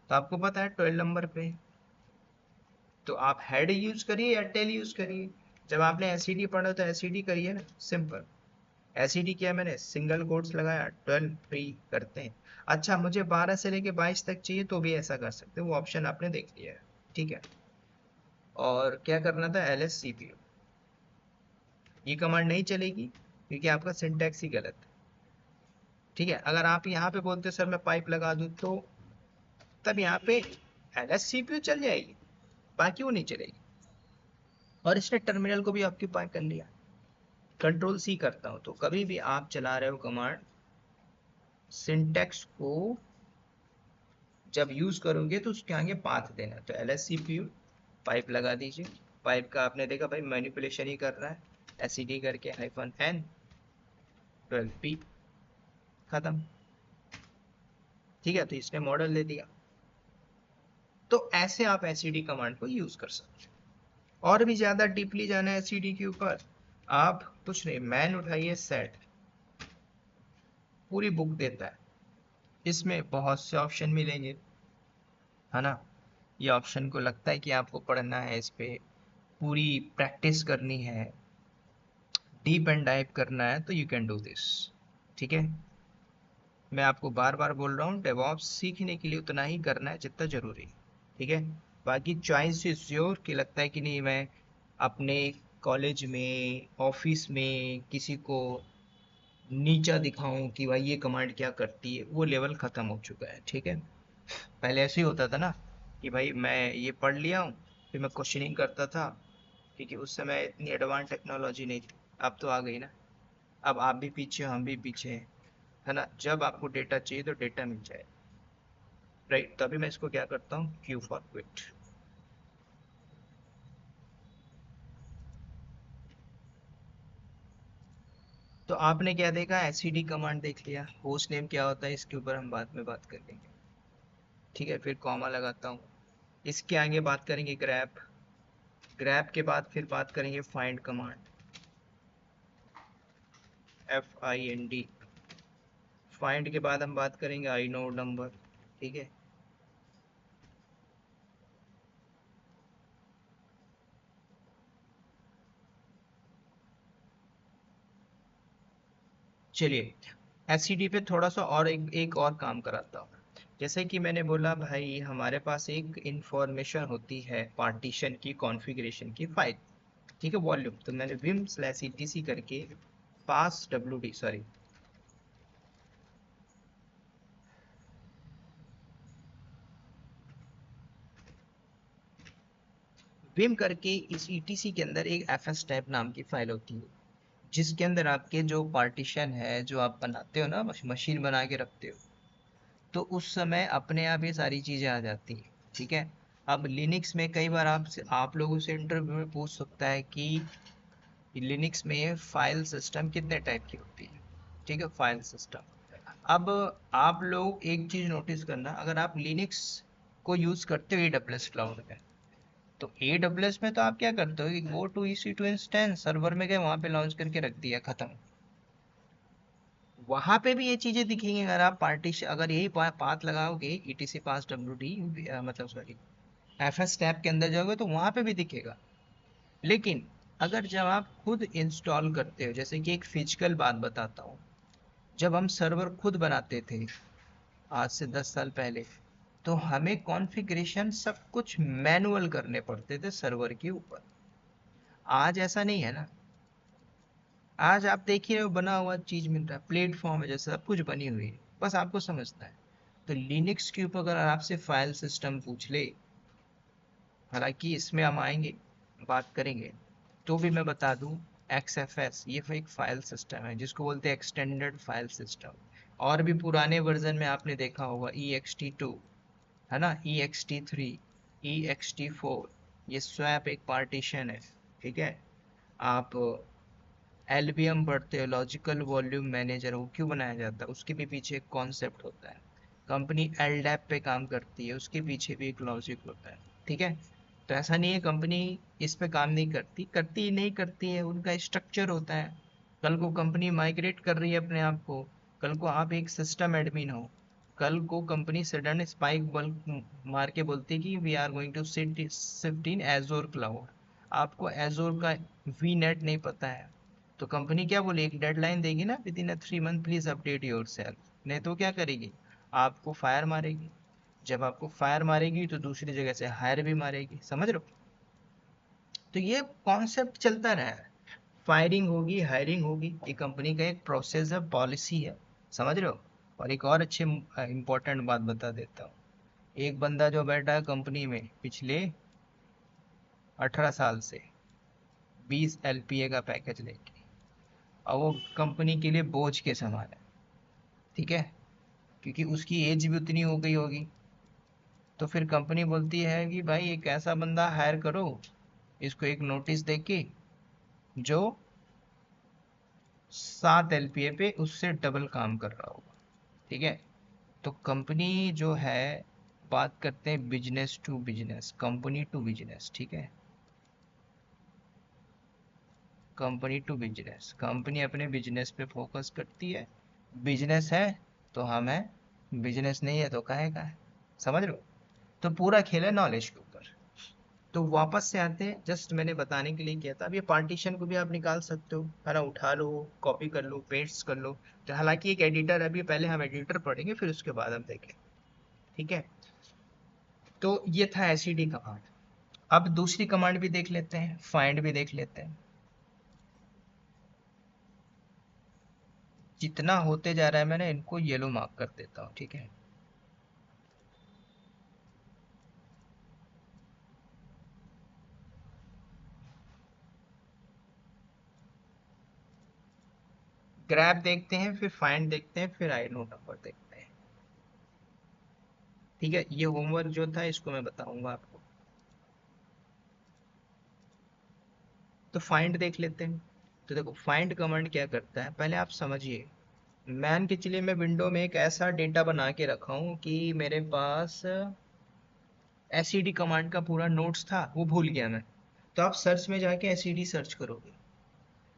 तो आपको पता है 12 नंबर पे है। तो आप हेड यूज करिए या टेल यूज करिए। जब आपने एसईडी पढ़ा तो एसईडी करिए ना, सिंपल। एसईडी किया मैंने, सिंगल कोट्स लगाया, 12 फ्री करते हैं। अच्छा, मुझे 12 से लेके 22 तक चाहिए तो भी ऐसा कर सकते हो, वो ऑप्शन आपने देख लिया है। ठीक है। और क्या करना था, एल एस सी पी, ये कमांड नहीं चलेगी क्योंकि आपका सिंटैक्स ही गलत है। ठीक है। अगर आप यहाँ पे बोलते सर मैं पाइप लगा दूं, तो तब यहाँ पे एल एस सी पी चल जाएगी, बाकी वो नहीं चलेगी। और इसने टर्मिनल को भी ऑक्यूपाई कर लिया। कंट्रोल सी करता हूँ, तो कभी भी आप चला रहे हो कमांड, सिंटैक्स को जब यूज करोगे तो उसके आगे पाथ देना। तो L S C P U pipe लगा दीजिए। पाइप का आपने देखा भाई मैनिपुलेशन ही कर रहा है, एस डी करके हाइफन एन 12p, खत्म। ठीक है, तो इसने मॉडल ले दिया। तो ऐसे आप एसईडी कमांड को यूज कर सकते हो। और भी ज्यादा डीपली जाना है एसईडी के ऊपर, आप कुछ नहीं, मैन उठाइए, सेट पूरी बुक देता है। इसमें बहुत से ऑप्शन मिलेंगे, है ना। ये ऑप्शन को लगता है कि आपको पढ़ना है, इस पे पूरी प्रैक्टिस करनी है, डीप एंड डाइव करना है, तो यू कैन डू दिस। ठीक है। मैं आपको बार बार बोल रहा हूँ, डेवऑप्स सीखने के लिए उतना ही करना है जितना जरूरी है। ठीक है। बाकी चॉइस इज योर, कि लगता है कि नहीं मैं अपने कॉलेज में, ऑफिस में किसी को नीचा दिखाऊं कि भाई ये कमांड क्या करती है, वो लेवल खत्म हो चुका है। ठीक है। पहले ऐसे ही होता था ना, कि भाई मैं ये पढ़ लिया हूँ, फिर मैं क्वेश्चनिंग करता था, क्योंकि उस समय इतनी एडवांस टेक्नोलॉजी नहीं थी। अब तो आ गई ना। अब आप भी पीछे हम भी पीछे हैं, है ना। जब आपको डेटा चाहिए तो डेटा मिल जाए, राइट। तभी मैं इसको क्या करता हूँ, क्यू फॉर क्विट। तो आपने क्या देखा, एससीडी कमांड देख लिया, होस्ट नेम क्या होता है इसके ऊपर हम बाद में बात कर लेंगे। ठीक है। फिर कॉमा लगाता हूँ, इसके आगे बात करेंगे ग्रैब। ग्रैब के बाद फिर बात करेंगे फाइंड कमांड, FIND। फाइंड के बाद हम बात करेंगे आई नोड नंबर। ठीक है। चलिए, एससीडी पे थोड़ा सा और एक और काम कराता हूँ। जैसे कि मैंने बोला भाई, हमारे पास एक इंफॉर्मेशन होती है पार्टीशन की, कॉन्फ़िगरेशन की फाइल। ठीक है, वॉल्यूम। तो मैंने विम स्लैश etc करके पास wd, सॉरी, विम करके इस etc के अंदर एक fs टाइप नाम की फाइल होती है, जिसके अंदर आपके जो पार्टीशन है, जो आप बनाते हो ना, मशीन बना के रखते हो, तो उस समय अपने आप ये सारी चीज़ें आ जाती हैं। ठीक है। अब लिनक्स में कई बार आप लोगों से इंटरव्यू में पूछ सकता है कि लिनक्स में फाइल सिस्टम कितने टाइप की होती है। ठीक है, फाइल सिस्टम। अब आप लोग एक चीज़ नोटिस करना, अगर आप लिनक्स को यूज़ करते हो AWS क्लाउड में, तो AWS में तो आप क्या करते हो कि go to EC2 instance, server में गए, वहाँ पे लॉन्च करके रख दिया, खत्म। वहां पे भी ये चीजें दिखेंगी, अगर आप पार्टीशन, अगर यही पाथ लगाओगे etc पास wd, मतलब सॉरी fs टैब के अंदर जाओगे तो वहां पे भी दिखेगा। लेकिन अगर जब आप खुद इंस्टॉल करते हो, जैसे कि एक फिजिकल बात बताता हूँ, जब हम सर्वर खुद बनाते थे आज से 10 साल पहले, तो हमें कॉन्फ़िगरेशन सब कुछ मैनुअल करने पड़ते थे सर्वर के ऊपर। आज ऐसा नहीं है ना। आज आप देख ही रहे हो, बना हुआ चीज मिल रहा है, प्लेटफॉर्म है जैसे, सब कुछ बनी हुई है, बस आपको समझना है। तो लिनक्स के ऊपर अगर आपसे फाइल सिस्टम पूछ ले, हालांकि इसमें हम आएंगे, बात करेंगे, तो भी मैं बता दूं, XFS ये एक फाइल सिस्टम है जिसको बोलते हैं एक्सटेंडेड फाइल सिस्टम। और भी पुराने वर्जन में आपने देखा होगा EXT2, है ना, ext3, ext4, ये स्वैप एक पार्टीशन है, ठीक है। आप एलवीएम पढ़ते हो, लॉजिकल वॉल्यूम मैनेजर, वो क्यों बनाया जाता है, उसके भी पीछे एक कॉन्सेप्ट होता है। कंपनी एलडैप पे काम करती है, उसके पीछे भी एक लॉजिक होता है, ठीक है। तो ऐसा नहीं है कंपनी इस पे काम नहीं करती, करती ही नहीं करती है, उनका स्ट्रक्चर होता है। कल को कंपनी माइग्रेट कर रही है अपने आप को, कल को आप एक सिस्टम एडमिन हो, कल को कंपनी सडन स्पाइक बल्ब मार के बोलती है कि we are going to shift in Azure cloud, आपको एजोर का वी नेट नहीं पता है, तो कंपनी क्या बोले, एक डेडलाइन देगी ना, with in 3 month please update your self, नहीं तो क्या करेगी, आपको फायर मारेगी। जब आपको फायर मारेगी तो दूसरी जगह से हायर भी मारेगी, समझ रहे हो। तो ये कॉन्सेप्ट चलता रहा है, फायरिंग होगी, हायरिंग होगी, ये कंपनी का एक प्रोसेस है, पॉलिसी है, समझ रहे हो। और एक और अच्छे इंपॉर्टेंट बात बता देता हूँ, एक बंदा जो बैठा है कंपनी में पिछले 18 साल से 20 LPA का पैकेज लेके, और वो कंपनी के लिए बोझ के समान है, ठीक है, क्योंकि उसकी एज भी उतनी हो गई होगी। तो फिर कंपनी बोलती है कि भाई एक ऐसा बंदा हायर करो, इसको एक नोटिस देके, जो 7 LPA पे उससे डबल काम कर रहा होगा, ठीक है। तो कंपनी जो है, बात करते हैं business to business, company to business, ठीक है। कंपनी टू बिजनेस, कंपनी अपने बिजनेस पे फोकस करती है, बिजनेस है तो हम है, बिजनेस नहीं है तो काहे का है, समझ लो। तो पूरा खेल है नॉलेज के ऊपर। तो वापस से आते हैं, जस्ट मैंने बताने के लिए किया था, अब ये पार्टीशन को भी आप निकाल सकते हो, है ना, उठा लो, कॉपी कर लो, पेस्ट कर लो। तो हालांकि एक एडिटर, अभी पहले हम एडिटर पढ़ेंगे फिर उसके बाद हम देखें, ठीक है। तो ये था एसईडी कमांड। अब दूसरी कमांड भी देख लेते हैं, फाइंड भी देख लेते हैं। जितना होते जा रहा है मैंने इनको येलो मार्क कर देता हूँ, ठीक है। ग्रैब देखते हैं, फिर फाइंड देखते हैं, फिर आई नो नंबर देखते हैं, ठीक है। ये होमवर्क जो था इसको मैं बताऊंगा आपको। तो फाइंड देख लेते हैं। तो देखो फाइंड कमांड क्या करता है, पहले आप समझिए। मान के चलिए मैं विंडो में एक ऐसा डेटा बना के रखा हूँ कि मेरे पास एसईडी कमांड का पूरा नोट्स था, वो भूल गया मैं। तो आप सर्च में जाके एसईडी सर्च करोगे,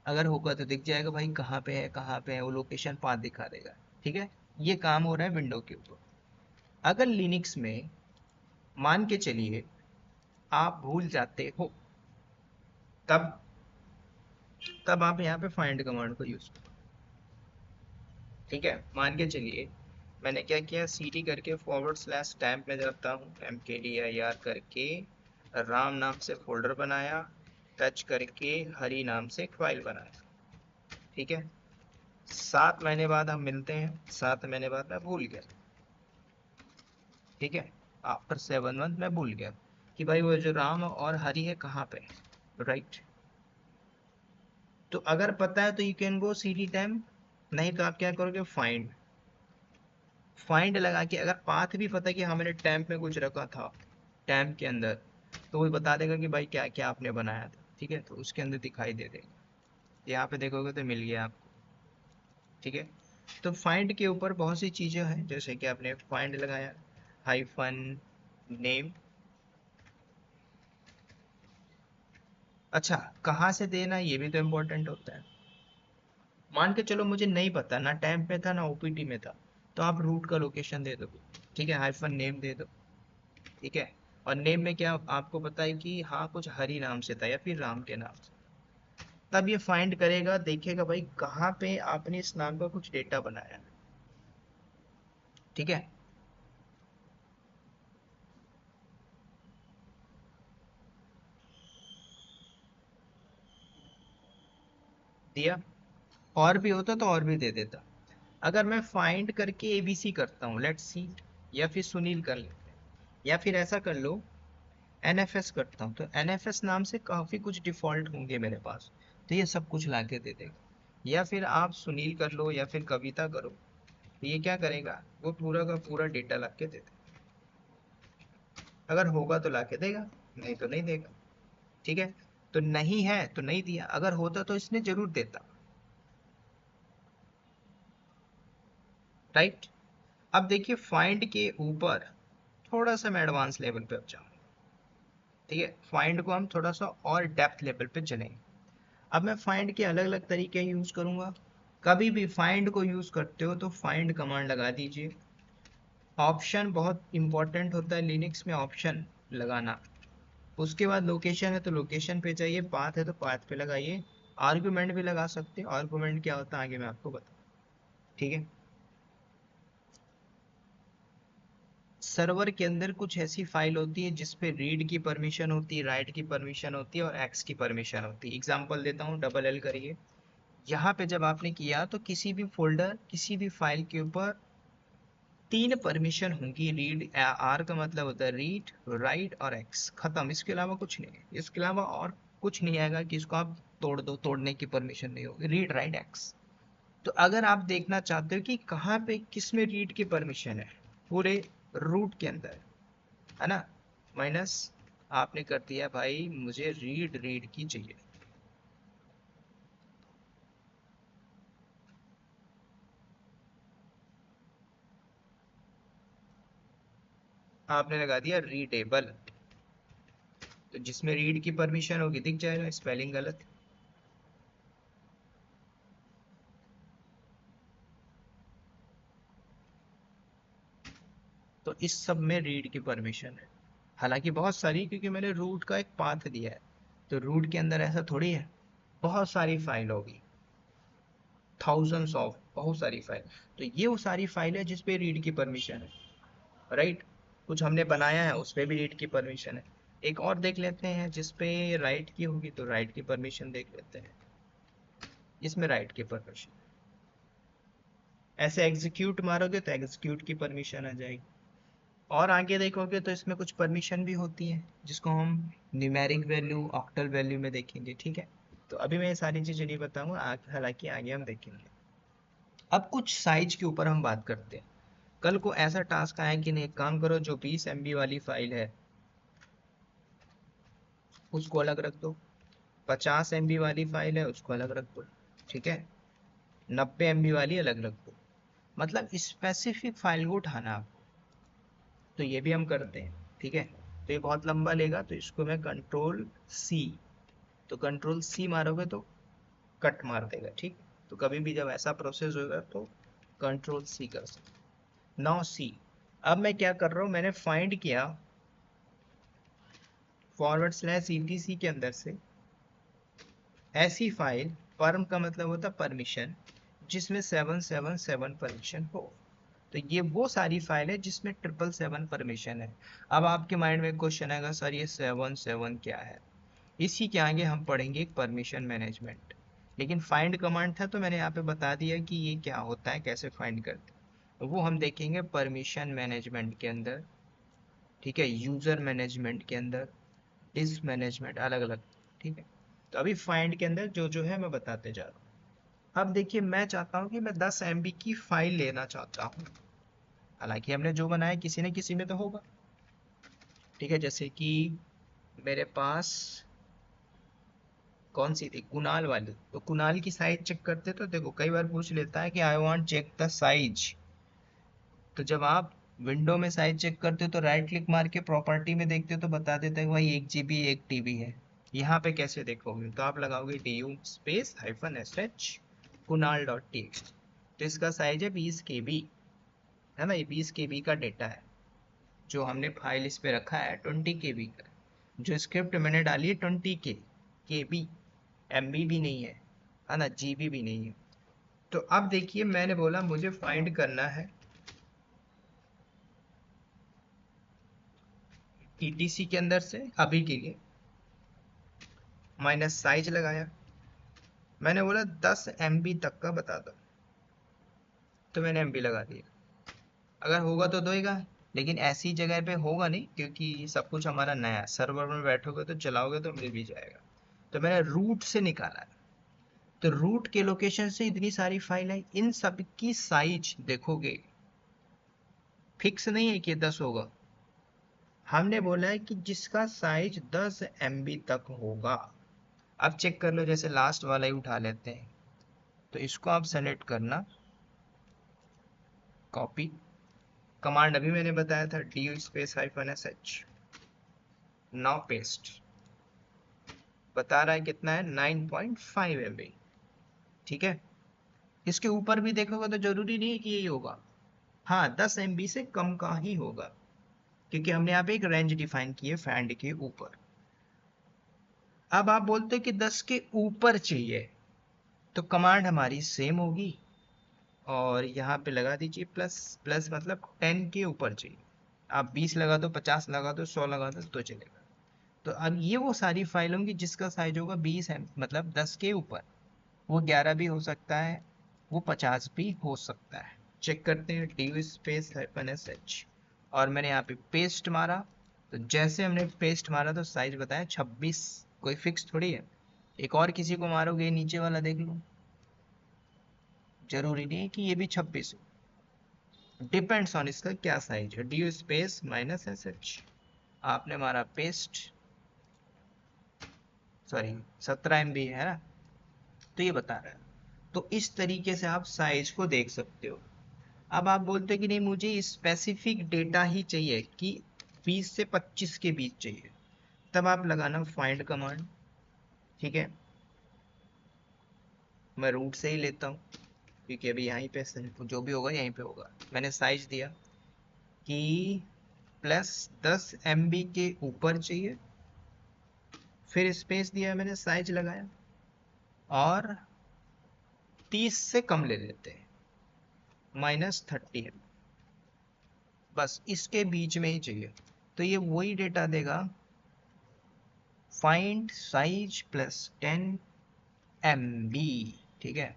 अगर होगा तो दिख जाएगा भाई कहाँ पे है, कहाँ पे है, वो लोकेशन पाथ दिखा देगा, ठीक है। ये काम हो रहा है विंडो के ऊपर। अगर लिनक्स में मान के चलिए आप भूल जाते हो, तब तब आप यहाँ पे फाइंड कमांड को यूज करो, ठीक है। मान के चलिए मैंने क्या किया, सीडी करके /टैम्प में जाता हूँ, mkdir करके राम नाम से फोल्डर बनाया, टच करके हरी नाम से एक फाइल बनाया, ठीक है। 7 महीने बाद हम मिलते हैं, 7 महीने बाद मैं भूल गया, ठीक है। आफ्टर 7 मंथ मैं भूल गया कि भाई वो जो राम और हरी है कहाँ पे, राइट। तो अगर पता है तो you can go C D टैम, नहीं तो आप क्या करोगे, फाइंड। फाइंड लगा के अगर पाथ भी पता है कि हाँ मैंने टैम्प में कुछ रखा था, टैम्प के अंदर, तो वो बता देगा कि भाई क्या क्या आपने बनाया था, ठीक है। तो उसके अंदर दिखाई दे देगा, यहाँ पे देखोगे तो मिल गया आपको, ठीक है। तो फाइंड के ऊपर बहुत सी चीज़ें हैं, जैसे कि आपने फाइंड लगाया, हाइफन नेम। अच्छा, कहाँ से देना ये भी तो इम्पोर्टेंट होता है। मान के चलो मुझे नहीं पता, ना टैम्प में था ना ओपीटी में था, तो आप रूट का लोकेशन दे दो, ठीक है, हाइफन नेम दे दो, ठीक है। और नेम में क्या आपको पता है कि हाँ कुछ हरि नाम से था या फिर राम के नाम से, तब ये फाइंड करेगा, देखेगा भाई कहाँ पे आपने इस नाम का कुछ डेटा बनाया, ठीक है। दिया, और भी होता तो और भी दे देता। अगर मैं फाइंड करके एबीसी करता हूँ, लेट्स सी, या फिर सुनील कर लेते हैं, या फिर ऐसा कर लो एनएफएस करता हूँ, तो एनएफएस नाम से काफ़ी कुछ डिफ़ॉल्ट होंगे मेरे पास, तो ये सब कुछ ला के दे देगा। या फिर आप सुनील कर लो या फिर कविता करो, तो ये क्या करेगा, वो पूरा का पूरा डेटा ला के दे देगा, अगर होगा तो लाके देगा, नहीं तो नहीं देगा। ठीक है, तो नहीं है तो नहीं दिया, अगर होता तो इसने जरूर देता। राइट। अब देखिए फाइंड के ऊपर थोड़ा सा मैं एडवांस लेवल पे अब जाऊँ। ठीक है, फाइंड को हम थोड़ा सा और डेप्थ लेवल पे चलेंगे। अब मैं फाइंड के अलग अलग तरीके यूज करूंगा। कभी भी फाइंड को यूज करते हो तो फाइंड कमांड लगा दीजिए। ऑप्शन बहुत इंपॉर्टेंट होता है लिनक्स में, ऑप्शन लगाना। उसके बाद लोकेशन है तो लोकेशन पे जाइए, पाथ है तो पाथ पे लगाइए। आर्गुमेंट भी लगा सकते हैं, आर्गुमेंट क्या होता है आगे मैं आपको बताऊँ। ठीक है, सर्वर के अंदर कुछ ऐसी फाइल होती है जिसपे रीड की परमिशन होती है, राइट की परमिशन होती है और एक्स की परमिशन होती है। एग्जांपल देता हूँ, डबल एल करिए। यहाँ पे जब आपने किया तो किसी भी फोल्डर किसी भी फाइल के ऊपर तीन परमिशन होंगी। रीड, आर का मतलब होता है रीड, राइट और एक्स, खत्म। इसके अलावा कुछ नहीं है, इसके अलावा और कुछ नहीं आएगा कि इसको आप तोड़ दो, तोड़ने की परमिशन नहीं होगी। Read, right, x. तो अगर आप देखना चाहते हो कि कहाँ पे किस में रीड की परमिशन है, पूरे रूट के अंदर, है ना, माइनस आपने कर दिया भाई मुझे रीड रीड की चाहिए, आपने लगा दिया रीडेबल। तो जिसमें रीड की परमिशन होगी दिख जाएगा, स्पेलिंग गलत। तो इस सब में रीड की परमिशन है, हालांकि बहुत सारी, क्योंकि मैंने रूट का एक पाथ दिया है। तो रूट के अंदर ऐसा थोड़ी है, बहुत सारी फाइल होगी, थाउजेंड्स ऑफ, बहुत सारी फाइल। तो ये वो सारी फाइल है जिसपे रीड की परमिशन है। राइट, कुछ हमने बनाया है उस पे भी रीड की परमिशन है। एक और देख लेते हैं जिसपे राइट की होगी, तो राइट की परमिशन देख लेते हैं। इसमें राइट की परमिशन, ऐसे एग्जीक्यूट मारोगे तो एग्जीक्यूट की परमिशन आ जाएगी। और आगे देखोगे तो इसमें कुछ परमिशन भी होती है जिसको हम न्यूमेरिक वैल्यू, ऑक्टल वैल्यू में देखेंगे। ठीक है, तो अभी मैं ये सारी चीजें नहीं बताऊंगा, हालांकि आगे हम देखेंगे। अब कुछ साइज के ऊपर हम बात करते हैं। कल को ऐसा टास्क आया कि नहीं, एक काम करो, जो 20 MB वाली फाइल है उसको अलग रख दो, 50 MB वाली फाइल है उसको अलग रख दो, ठीक है, 90 MB वाली अलग रख दो। मतलब स्पेसिफिक फाइल को उठाना आप, तो ये भी हम करते हैं। ठीक है, तो ये बहुत लंबा लेगा, तो इसको मैं कंट्रोल सी, तो कंट्रोल सी मारोगे तो कट मार देगा। ठीक, तो कभी भी जब ऐसा प्रोसेस होगा तो कंट्रोल सी कर सकते। नाउ सी, अब मैं क्या कर रहा हूँ, मैंने फाइंड किया /etc के अंदर से ऐसी फाइल, परम का मतलब होता परमिशन, जिसमें 777 परमिशन हो। तो ये वो सारी फाइल है जिसमें 777 परमिशन है। अब आपके माइंड में क्वेश्चन आएगा, सर ये 7 क्या है। इसी के आगे हम पढ़ेंगे परमिशन मैनेजमेंट। लेकिन फाइंड कमांड था तो मैंने यहाँ पे बता दिया कि ये क्या होता है, कैसे फाइंड करते हैं। तो वो हम देखेंगे परमिशन मैनेजमेंट के अंदर। ठीक है, यूजर मैनेजमेंट के अंदर, डिस्क मैनेजमेंट, अलग अलग। ठीक है, तो अभी फाइंड के अंदर जो जो है मैं बताते जा रहा हूँ। अब देखिए, मैं चाहता हूँ कि मैं 10 MB की फाइल लेना चाहता हूँ। हालांकि हमने जो बनाया किसी न किसी में तो होगा। ठीक है, जैसे कि मेरे पास कौन सी थी, कुणाल वाली, तो कुणाल की साइज चेक करते तो देखो कई बार पूछ लेता है कि I want check the size. तो जब आप विंडो में साइज चेक करते हो तो राइट क्लिक मार के प्रॉपर्टी में देखते हो तो बता देता है कि भाई 1 GB 1 TB है। यहाँ पे कैसे देखोगे, तो आप लगाओगे du space -sh Kunal dot txt, तो इसका साइज है 20 KB, है ना, ये 20 KB का डेटा है जो हमने फाइल इस पे रखा है 20 KB का। जो स्क्रिप्ट मैंने डाली है 20 KB, MB भी नहीं है ना, GB भी नहीं है। तो अब देखिए, मैंने बोला मुझे फाइंड करना है ETC के अंदर से, अभी के लिए माइनस साइज लगाया, मैंने बोला 10 MB तक का बता दो, तो मैंने MB लगा दिया। अगर होगा तो देगा, लेकिन ऐसी जगह पे होगा नहीं क्योंकि सब कुछ हमारा नया है। सर्वर में बैठोगे तो चलाओगे तो मिल भी जाएगा। तो मैंने रूट से निकाला है, तो रूट के लोकेशन से इतनी सारी फाइल है, इन सब की साइज देखोगे फिक्स नहीं है कि 10 होगा, हमने बोला है कि जिसका साइज 10 MB तक होगा। अब चेक कर लो, जैसे लास्ट वाला ही उठा लेते हैं, तो इसको आप सेलेक्ट करना, कॉपी, कमांड अभी मैंने बताया था, D space -sh, now paste. बता रहा है कितना है, 9.5 MB। ठीक है, इसके ऊपर भी देखोगे तो जरूरी नहीं है कि यही होगा, हाँ 10 MB से कम का ही होगा, क्योंकि हमने यहाँ पे एक रेंज डिफाइन की है फैंड के ऊपर। अब आप बोलते हो कि 10 के ऊपर चाहिए, तो कमांड हमारी सेम होगी, और यहाँ पे लगा दीजिए प्लस। प्लस मतलब 10 के ऊपर चाहिए। आप 20 लगा दो, 50 लगा दो, 100 लगा दो तो चलेगा। तो अब ये वो सारी फाइल होंगी जिसका साइज होगा 20 है, मतलब 10 के ऊपर। वो 11 भी हो सकता है, वो 50 भी हो सकता है। चेक करते हैं, डी स्पेस -sh, और मैंने यहाँ पे पेस्ट मारा। तो जैसे हमने पेस्ट मारा तो साइज बताया 26, कोई फिक्स थोड़ी है। एक और किसी को मारोगे, नीचे वाला देख लो, जरूरी नहीं है कि ये भी 26 हो, डिपेंड्स ऑन इसका क्या साइज है। डी स्पेस -sh, आपने मारा पेस्ट, सॉरी 17 MB है ना, तो ये बता रहा है। तो इस तरीके से आप साइज को देख सकते हो। अब आप बोलते हो कि नहीं मुझे स्पेसिफिक डेटा ही चाहिए कि 20 से 25 के बीच चाहिए, तब आप लगाना फाइंड कमांड। ठीक है, मैं रूट से ही लेता हूँ, क्योंकि अभी यहीं पे जो भी होगा यहीं पे होगा। मैंने साइज दिया कि +10 MB के ऊपर चाहिए, फिर स्पेस दिया, मैंने साइज लगाया, और 30 से कम ले लेते हैं, -30 MB, बस इसके बीच में ही चाहिए। तो ये वही डेटा देगा, फाइंड साइज +10 MB। ठीक है,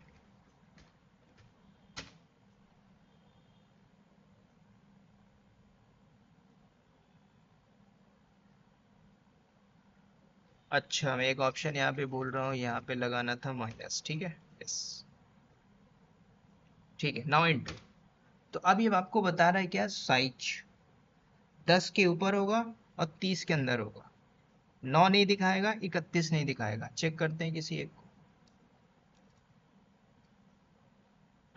अच्छा मैं एक ऑप्शन यहाँ पे बोल रहा हूँ, यहाँ पे लगाना था माइनस। ठीक है, यस, ठीक है, नाउ एंटर। तो अब ये आपको बता रहा है क्या, साइज 10 के ऊपर होगा और 30 के अंदर होगा। 9 नहीं दिखाएगा, 31 नहीं दिखाएगा। चेक करते हैं किसी एक को।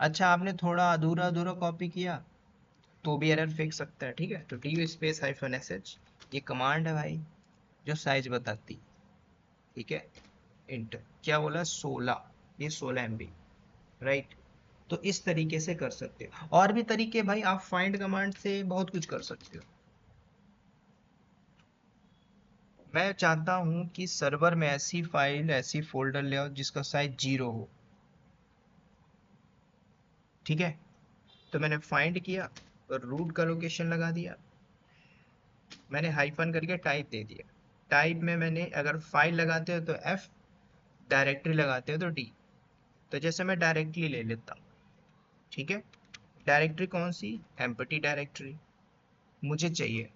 अच्छा आपने थोड़ा अधूरा अधूरा कॉपी किया तो भी एरर फेंक सकता है। ठीक है, तो डी स्पेस -sh, ये कमांड है भाई जो साइज बताती। ठीक है, इंटर, क्या बोला, 16, ये 16 MB, राइट। तो इस तरीके से कर सकते हो। और भी तरीके भाई, आप फाइंड कमांड से बहुत कुछ कर सकते हो। मैं चाहता हूं कि सर्वर में ऐसी फाइल, ऐसी फोल्डर ले आओ जिसका साइज 0 हो। ठीक है, तो मैंने फाइंड किया और रूट का लोकेशन लगा दिया, मैंने हाइफन करके टाइप दे दिया। टाइप में मैंने, अगर फाइल लगाते हो तो F, डायरेक्टरी लगाते हो तो D। तो जैसे मैं डायरेक्टली ले लेता हूँ। ठीक है, डायरेक्टरी कौन सी, एम्प्टी डायरेक्टरी मुझे चाहिए।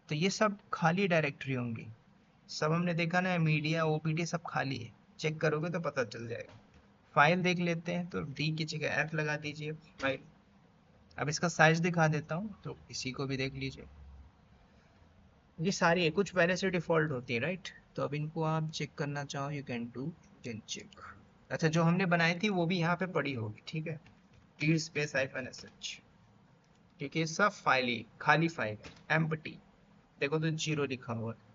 तो ये सब खाली डायरेक्टरी होंगी, सब हमने देखा ना, मीडिया ओपीटी सब खाली है। चेक करोगे तो पता चल जाएगा। फाइल देख लेते हैं, तो डी की जगह F लगा दीजिए, फाइल। अब इसका साइज दिखा देता हूँ, तो इसी को भी देख लीजिए। ये सारी है, कुछ पहले से डिफॉल्ट होती है, राइट। तो अब इनको आप चेक करना चाहो, you can do can check. अच्छा जो हमने बनाई थी वो भी यहाँ पे पड़ी होगी। ठीक है, टी स्पेस -sh, क्योंकि सब फाइल ही खाली फाइल है, एम्प्टी। देखो तो 0 लिखा हुआ है।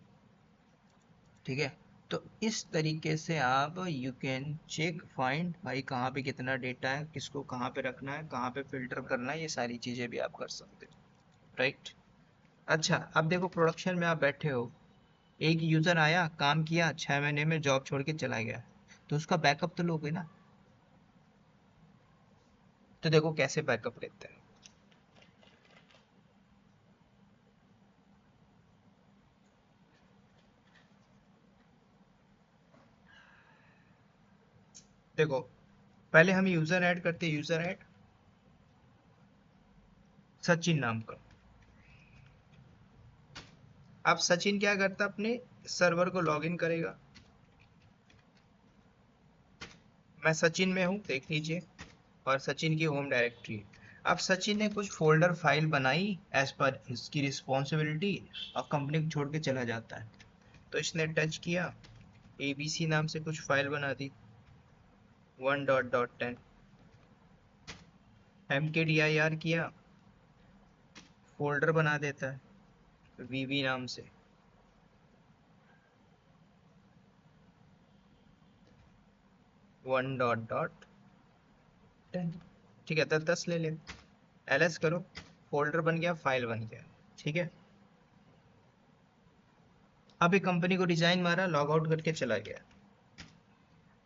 ठीक है, तो इस तरीके से आप यू कैन चेक फाइंड भाई कहाँ पे कितना डेटा है, किसको कहाँ पे रखना है, कहाँ पे फिल्टर करना है, ये सारी चीजें भी आप कर सकते हो, राइट। अच्छा अब देखो, प्रोडक्शन में आप बैठे हो, एक यूजर आया, काम किया, 6 महीने में जॉब छोड़ के चला गया, तो उसका बैकअप तो लोगे ना। तो देखो कैसे बैकअप लेते हैं। देखो पहले हम यूजर ऐड करते हैं, यूजर ऐड सचिन नाम का। अब सचिन क्या करता, अपने सर्वर को लॉगिन करेगा। मैं सचिन में हूँ, देख लीजिए, और सचिन की होम डायरेक्टरी है। अब सचिन ने कुछ फोल्डर फाइल बनाई एज पर इसकी रिस्पॉन्सिबिलिटी और कंपनी को छोड़ के चला जाता है। तो इसने टच किया, एबीसी नाम से कुछ फाइल बना दी 1.10, mkdir किया, फोल्डर बना देता है वीवी नाम से, वन डॉट डॉट 10, ठीक है, 10 ले ले, एलएस करो, फोल्डर बन गया, फाइल बन गया, ठीक है। अभी कंपनी को डिजाइन मारा, लॉग आउट करके चला गया।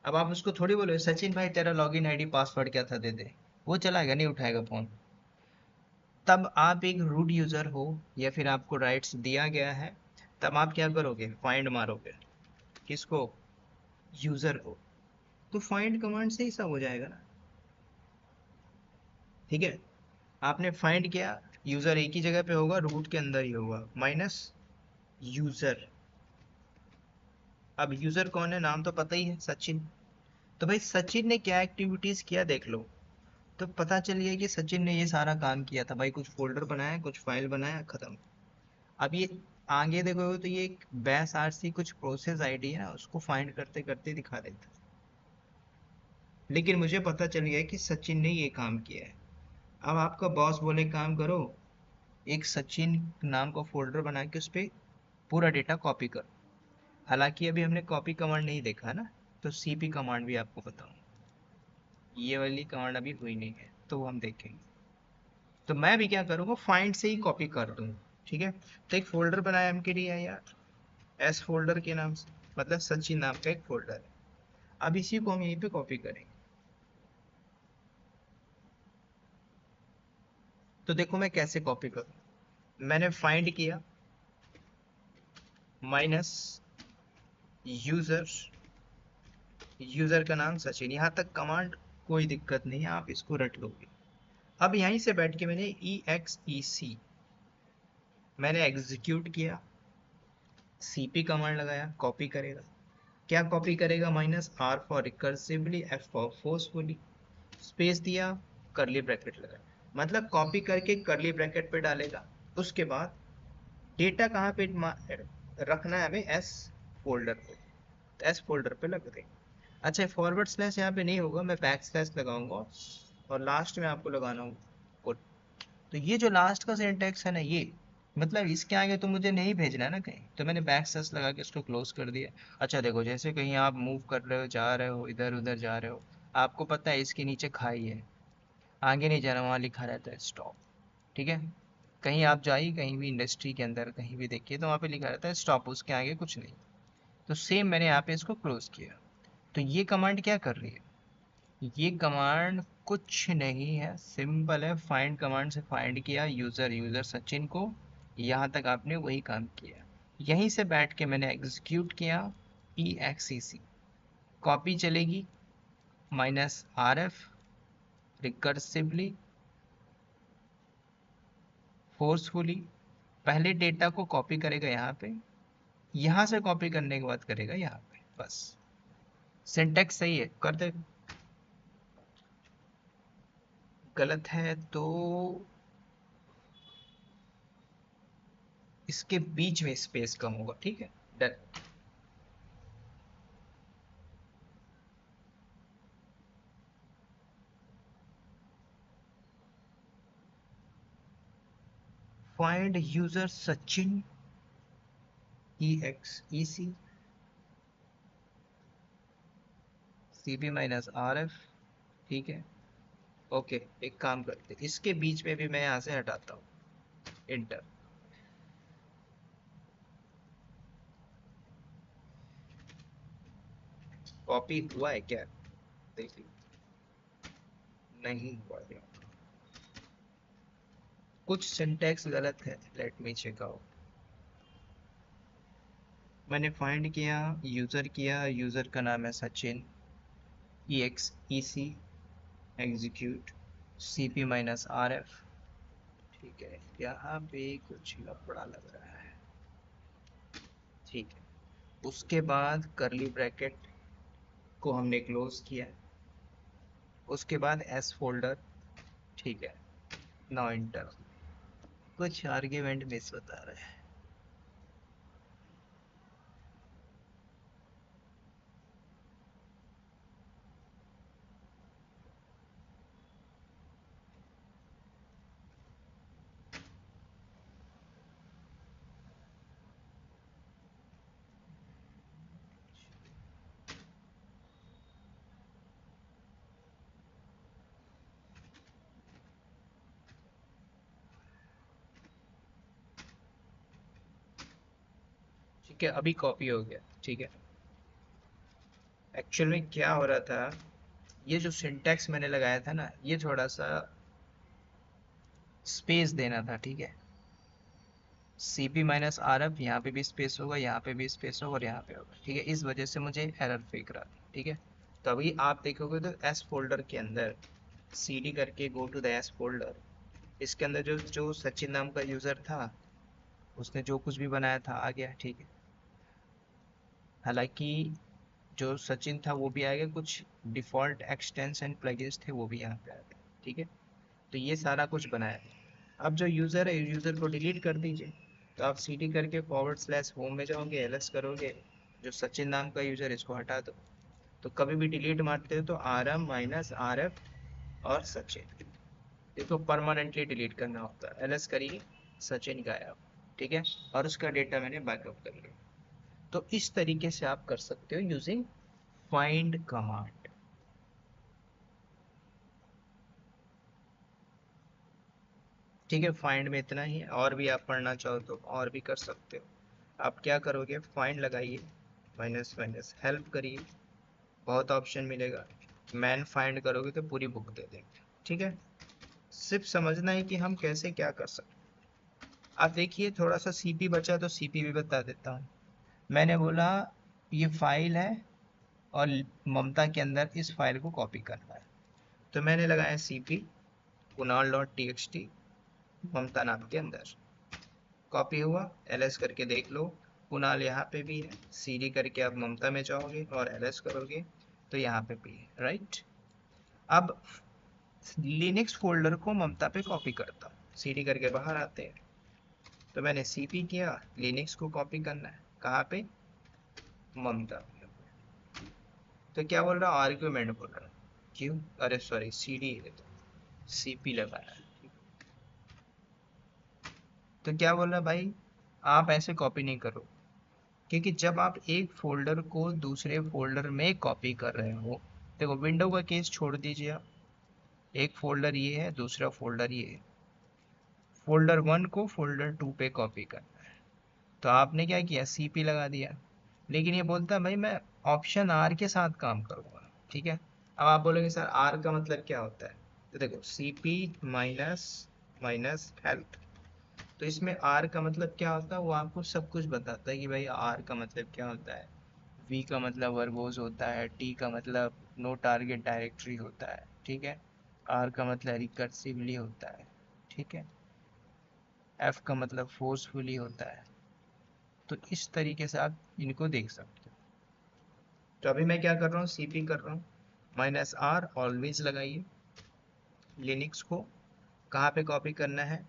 अब आप उसको थोड़ी बोलो सचिन भाई तेरा लॉगिन आईडी पासवर्ड क्या था दे दे, वो चलाएगा नहीं, उठाएगा फोन। तब आप एक रूट यूजर हो या फिर आपको राइट्स दिया गया है, तब आप क्या करोगे, फाइंड मारोगे, किसको, यूजर को। तो फाइंड कमांड से ही सब हो जाएगा ना, ठीक है। आपने फाइंड किया, यूजर एक ही जगह पे होगा, रूट के अंदर ही होगा, माइनस यूजर। अब यूजर कौन है, नाम तो पता ही है, सचिन। तो भाई सचिन ने क्या एक्टिविटीज किया देख लो, तो पता चल गया कि सचिन ने ये सारा काम किया था भाई, कुछ फोल्डर बनाया, कुछ फाइल बनाया, खत्म। अब ये आगे देखोगे तो ये एक बैस आरसी कुछ प्रोसेस आईडी है ना, उसको फाइंड करते करते दिखा देता है। लेकिन मुझे पता चल गया कि सचिन ने ये काम किया है। अब आपका बॉस बोले काम करो, एक सचिन नाम का फोल्डर बना के उस पर पूरा डेटा कॉपी करो। हालांकि अभी हमने कॉपी कमांड नहीं देखा ना, तो सीपी कमांड भी आपको बताऊं, ये वाली कमांड अभी हुई नहीं है, तो वो हम देखेंगे। तो मैं भी क्या करूँगा, फाइंड से ही कॉपी कर दूंगा, ठीक है। तो एक फोल्डर बनाया mkdir एस फोल्डर के नाम से, मतलब सचिन नाम का एक फोल्डर है। अब इसी को हम यहीं पे कॉपी करेंगे। तो देखो मैं कैसे कॉपी करूँ, मैंने फाइंड किया, माइनस यूजर, यूजर का नाम सचिन, यहाँ तक कमांड कोई दिक्कत नहीं है, आप इसको रट लोगे। अब यहीं से बैठ के मैंने exec मैंने एग्जीक्यूट किया, cp कमांड लगाया, कॉपी करेगा, क्या कॉपी करेगा, minus R for recursively, F for forcefully, space दिया, करली ब्रैकेट लगाया, मतलब कॉपी करके करली ब्रैकेट पे डालेगा। उसके बाद डेटा कहाँ पे रखना है हमें, एस फोल्डर पे, तो एस फोल्डर पे लग देंगे। अच्छा फॉरवर्ड स्लैश यहाँ पे नहीं होगा, मैं बैक स्लैश लगाऊंगा और लास्ट में आपको लगाना होगा। तो ये जो लास्ट का सिंटेक्स है ना, ये मतलब इसके आगे तो मुझे नहीं भेजना है ना कहीं, तो मैंने बैक स्लैश लगा के इसको क्लोज कर दिया। अच्छा देखो, जैसे कहीं आप मूव कर रहे हो, जा रहे हो, इधर उधर जा रहे हो, आपको पता है इसके नीचे खाई है, आगे नहीं जाना, वहाँ लिखा रहता है स्टॉप, ठीक है। कहीं आप जाइए, कहीं भी इंडस्ट्री के अंदर कहीं भी देखिए, तो वहाँ पे लिखा रहता है स्टॉप, उसके आगे कुछ नहीं। तो सेम मैंने यहाँ पे इसको क्लोज किया। तो ये कमांड क्या कर रही है, ये कमांड कुछ नहीं है, सिंपल है, फाइंड कमांड से फाइंड किया यूजर, यूजर सचिन को, यहाँ तक आपने वही काम किया। यहीं से बैठ के मैंने एग्जीक्यूट किया exec, कॉपी चलेगी, minus R F, recursively, forcefully, पहले डेटा को कॉपी करेगा यहाँ पे, यहाँ से कॉपी करने के बाद करेगा यहाँ पे, बस। सिंटेक्स सही है, कर दे। गलत है तो इसके बीच में स्पेस कम होगा, ठीक है, done. Find user Sachin exec, cp minus R F, ठीक है। ओके, एक काम करते, इसके बीच में भी मैं यहाँ से हटाता हूँ, इंटर। कॉपी हुआ है क्या, देखिए, नहीं हुआ है, कुछ सिंटेक्स गलत है, लेट मी चेक आउट। मैंने फाइंड किया, यूजर किया, यूजर का नाम है Sachin, exec, execute, cp minus R F, ठीक है। यहाँ पे कुछ लफड़ा लग रहा है, ठीक है। उसके बाद करली ब्रैकेट को हमने क्लोज किया, उसके बाद एस फोल्डर, ठीक है। नो इंटर, कुछ आर्ग्यूमेंट मिस बता रहे हैं। ठीक है, अभी कॉपी हो गया। ठीक है, एक्चुअल में क्या हो रहा था, ये जो सिंटैक्स मैंने लगाया था ना, ये थोड़ा सा स्पेस देना था। ठीक है, C P minus R F, यहाँ पे भी स्पेस होगा, यहाँ पे भी स्पेस होगा और यहाँ पे होगा। ठीक है, इस वजह से मुझे एरर फेंक रहा था। ठीक है, तो अभी आप देखोगे तो एस फोल्डर के अंदर सी डी करके go to the S folder, इसके अंदर जो जो सचिन नाम का यूज़र था, उसने जो कुछ भी बनाया था आ गया। ठीक है, हालांकि जो सचिन था वो भी आ गया, कुछ डिफ़ॉल्ट एक्सटेंस एंड प्लगइन्स थे वो भी यहाँ पे आ गए। ठीक है, तो ये सारा कुछ बनाया है। अब जो यूज़र है, यूज़र को डिलीट कर दीजिए। तो आप सी डी करके फॉरवर्ड स्लैश होम में जाओगे, एल एस करोगे, जो सचिन नाम का यूज़र है इसको हटा दो। तो कभी भी डिलीट मारते हो तो R M minus R F और सचिन, इसको परमानेंटली डिलीट करना होता है। एल एस करिए, सचिन गायब। ठीक है, और उसका डेटा मैंने बैकअप कर लिया। तो इस तरीके से आप कर सकते हो यूजिंग फाइंड कमांड। ठीक है, फाइंड में इतना ही है, और भी आप पढ़ना चाहो तो और भी कर सकते हो। आप क्या करोगे, फाइंड लगाइए, माइनस माइनस हेल्प करिए, बहुत ऑप्शन मिलेगा। मैन फाइंड करोगे तो पूरी बुक दे देंगे। ठीक है, सिर्फ समझना है कि हम कैसे क्या कर सकते हैं। आप देखिए, थोड़ा सा सीपी बचा तो सीपी भी बता देता हूँ। मैंने बोला ये फाइल है और ममता के अंदर इस फाइल को कॉपी करना है, तो मैंने लगाया CP Kunal dot T X T Mamta नाम के अंदर। कॉपी हुआ, एलएस करके देख लो, कुणाल यहाँ पे भी है। सीडी करके आप ममता में जाओगे और एलएस करोगे तो यहाँ पे भी है। राइट, अब लिनक्स फोल्डर को ममता पे कॉपी करता हूँ, सीडी करके बाहर आते हैं। तो मैंने सीपी किया, लिनक्स को कॉपी करना है कहाँ पे, ममता। तो क्या बोल रहा हूँ, आर्ग्यूमेंट बोल रहा हूँ। क्यों, अरे सॉरी, सीडी है तो सीपी लगाना है। तो क्या बोल रहा है भाई, आप ऐसे कॉपी नहीं करो, क्योंकि जब आप एक फोल्डर को दूसरे फोल्डर में कॉपी कर रहे हो, देखो विंडो का केस छोड़ दीजिए आप, एक फोल्डर ये है, दूसरा फोल्डर ये है, फोल्डर वन को फोल्डर टू पे कॉपी करना है। तो आपने क्या किया, सीपी लगा दिया, लेकिन ये बोलता है भाई मैं ऑप्शन आर के साथ काम करूंगा। ठीक है, अब आप बोलोगे सर आर का मतलब क्या होता है, तो देखो सीपी माइनस माइनस हेल्प, तो इसमें आर का मतलब क्या होता है वो आपको सब कुछ बताता है कि भाई आर का मतलब क्या होता है। वी का मतलब वर्बोज होता है, टी का मतलब नो टारगेट डायरेक्टरी होता है। ठीक है, आर का मतलब रिकर्सिवली होता है। ठीक है, एफ का मतलब फोर्सफुली होता है। तो इस तरीके से आप इनको देख सकते हो। तो अभी मैं क्या कर रहा हूँ, सीपी कर रहा हूँ, माइनस आर ऑलवेज लगाइए। लिनक्स को कहाँ पे कॉपी करना है,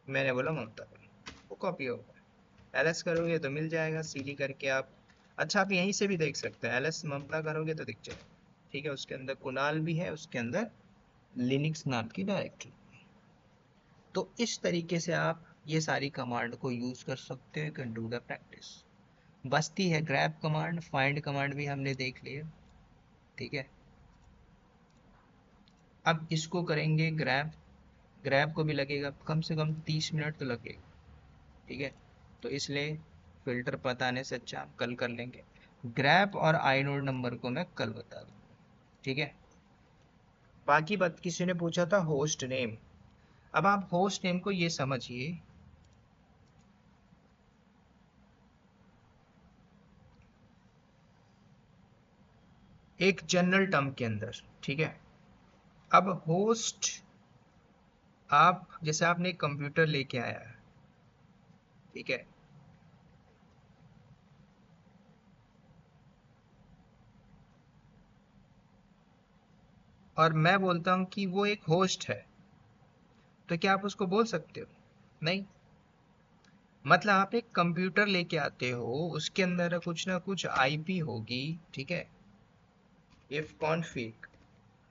मैंने बोला ममता पे, वो कॉपी होगा। एलएस करोगे तो मिल जाएगा, सीडी करके आप, अच्छा आप यहीं से भी देख सकते हैं, एलएस ममता करोगे तो दिख जाएगा। ठीक है, उसके अंदर कुणाल भी है, उसके अंदर लिनक्स नाम की डायरेक्टरी। तो इस तरीके से आप ये सारी कमांड को यूज कर सकते हो, कैन डू द प्रैक्टिस। बचती है ग्रैब कमांड, फाइंड कमांड भी हमने देख लिया। ठीक है, अब इसको करेंगे ग्रैब, ग्रैब को भी लगेगा कम से कम 30 मिनट तो लगेगा। ठीक है, तो इसलिए फिल्टर बताने से अच्छा हम कल कर लेंगे। ग्रैब और आईनोड नंबर को मैं कल बता दूँ। ठीक है, बाकी बात किसी ने पूछा था होस्ट नेम। अब आप होस्ट नेम को ये समझिए, एक जनरल टर्म के अंदर। ठीक है, अब होस्ट, आप जैसे आपने एक कंप्यूटर लेके आया है, ठीक है, और मैं बोलता हूँ कि वो एक होस्ट है, तो क्या आप उसको बोल सकते हो? नहीं। मतलब आप एक कंप्यूटर लेके आते हो, उसके अंदर कुछ ना कुछ आईपी होगी, ठीक है, इफ कॉन्फिग,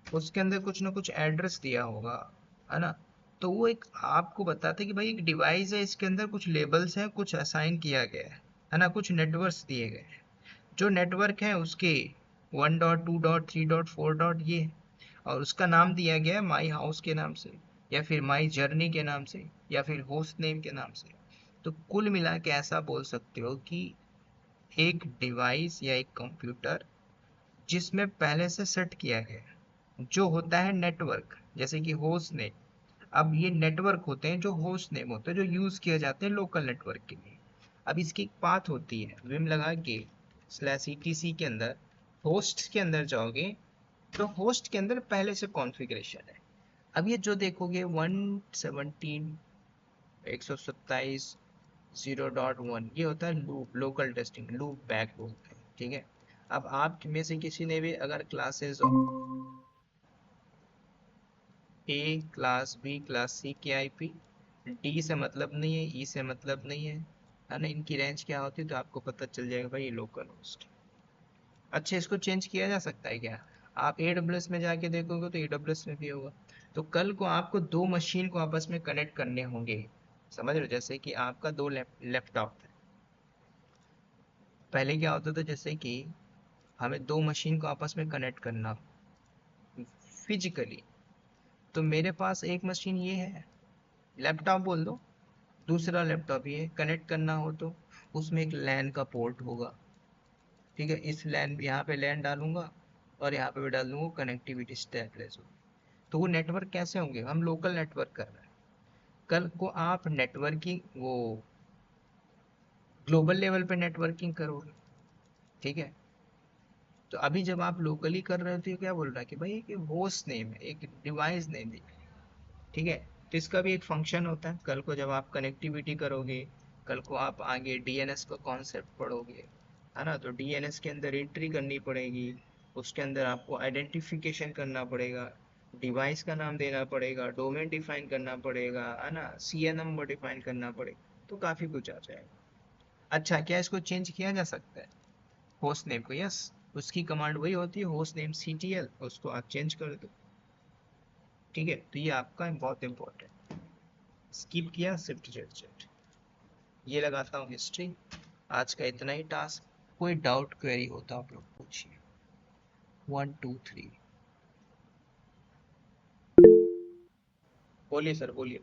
उसके अंदर कुछ ना कुछ एड्रेस दिया होगा, है ना? तो वो एक आपको बताता है कि भाई एक डिवाइस है, इसके अंदर कुछ लेबल्स हैं, कुछ असाइन किया गया है ना, कुछ नेटवर्क्स दिए गए हैं। जो नेटवर्क है उसके 1.2.3.4 ये, और उसका नाम दिया गया है माई हाउस के नाम से, या फिर माई जर्नी के नाम से, या फिर होस्ट नेम के नाम से। तो कुल मिला के ऐसा बोल सकते हो कि एक डिवाइस या एक कंप्यूटर जिसमें पहले से सेट किया गया है, जो होता है नेटवर्क, जैसे कि होस्ट नेम। अब ये नेटवर्क होते हैं जो होस्ट नेम होते हैं, जो यूज किए जाते हैं लोकल नेटवर्क के लिए। अब इसकी एक पाथ होती है, विम लगा के स्लैश ईटीसी के अंदर होस्ट के अंदर जाओगे, तो होस्ट के अंदर पहले से कॉन्फ़िगरेशन है। अब ये जो देखोगे 117.127.0.1 ये होता है loop, local testing, loop back बोलते हैं, ठीक है। अब आप में से किसी ने भी अगर क्लासेस ए क्लास बी क्लास सी की आईपी, डी से मतलब नहीं है, ई से मतलब नहीं है ना, इनकी रेंज क्या होती है, तो आपको पता चल जाएगा भाई ये लोकल होस्ट। अच्छा, इसको चेंज किया जा सकता है क्या? आप AWS में जाके देखोगे तो AWS में भी होगा। तो कल को आपको दो मशीन को आपस में कनेक्ट करने होंगे, समझ रहे हो? जैसे कि आपका दो लैपटॉप है। पहले क्या होता था, जैसे कि हमें दो मशीन को आपस में कनेक्ट करना फिजिकली, तो मेरे पास एक मशीन ये है, लैपटॉप बोल दो, दूसरा लैपटॉप ये कनेक्ट करना हो तो उसमें एक लैन का पोर्ट होगा, ठीक है। इस लैन, यहाँ पे लैन डालूंगा और यहाँ पे भी डाल दूंगा, कनेक्टिविटी स्टेबलिश होगी। तो वो नेटवर्क कैसे होंगे? हम लोकल नेटवर्क कर रहे हैं। कल को आप नेटवर्किंग वो ग्लोबल लेवल पे नेटवर्किंग करोगे, ठीक है। तो अभी जब आप लोकली कर रहे हो तो ये क्या बोल रहा है कि भाई एक होस्ट नेम है, एक डिवाइस नेम है, ठीक है। तो इसका भी एक फंक्शन होता है। कल को जब आप कनेक्टिविटी करोगे, कल को आप आगे डीएनएस का कॉन्सेप्ट पढ़ोगे, है ना, तो डीएनएस के अंदर एंट्री करनी पड़ेगी, उसके अंदर आपको आइडेंटिफिकेशन करना पड़ेगा, डिवाइस का नाम देना पड़ेगा, डोमेन डिफाइन करना पड़ेगा, है ना, सीएन नंबर डिफाइन करना पड़ेगा, तो काफ़ी कुछ आ जाएगा। अच्छा, क्या इसको चेंज किया जा सकता है होस्ट नेम को? यस, उसकी कमांड वही होती है होस्ट नेम CTL, उसको आप चेंज कर दो, ठीक है। तो ये आपका बहुत इंपॉर्टेंट। स्किप किया शिफ्ट जेड जेड, ये लगाता हूँ हिस्ट्री। आज का इतना ही टास्क। कोई डाउट क्वेरी होता आप लोग पूछिए। 1 2 3, बोलिए सर, बोलिए।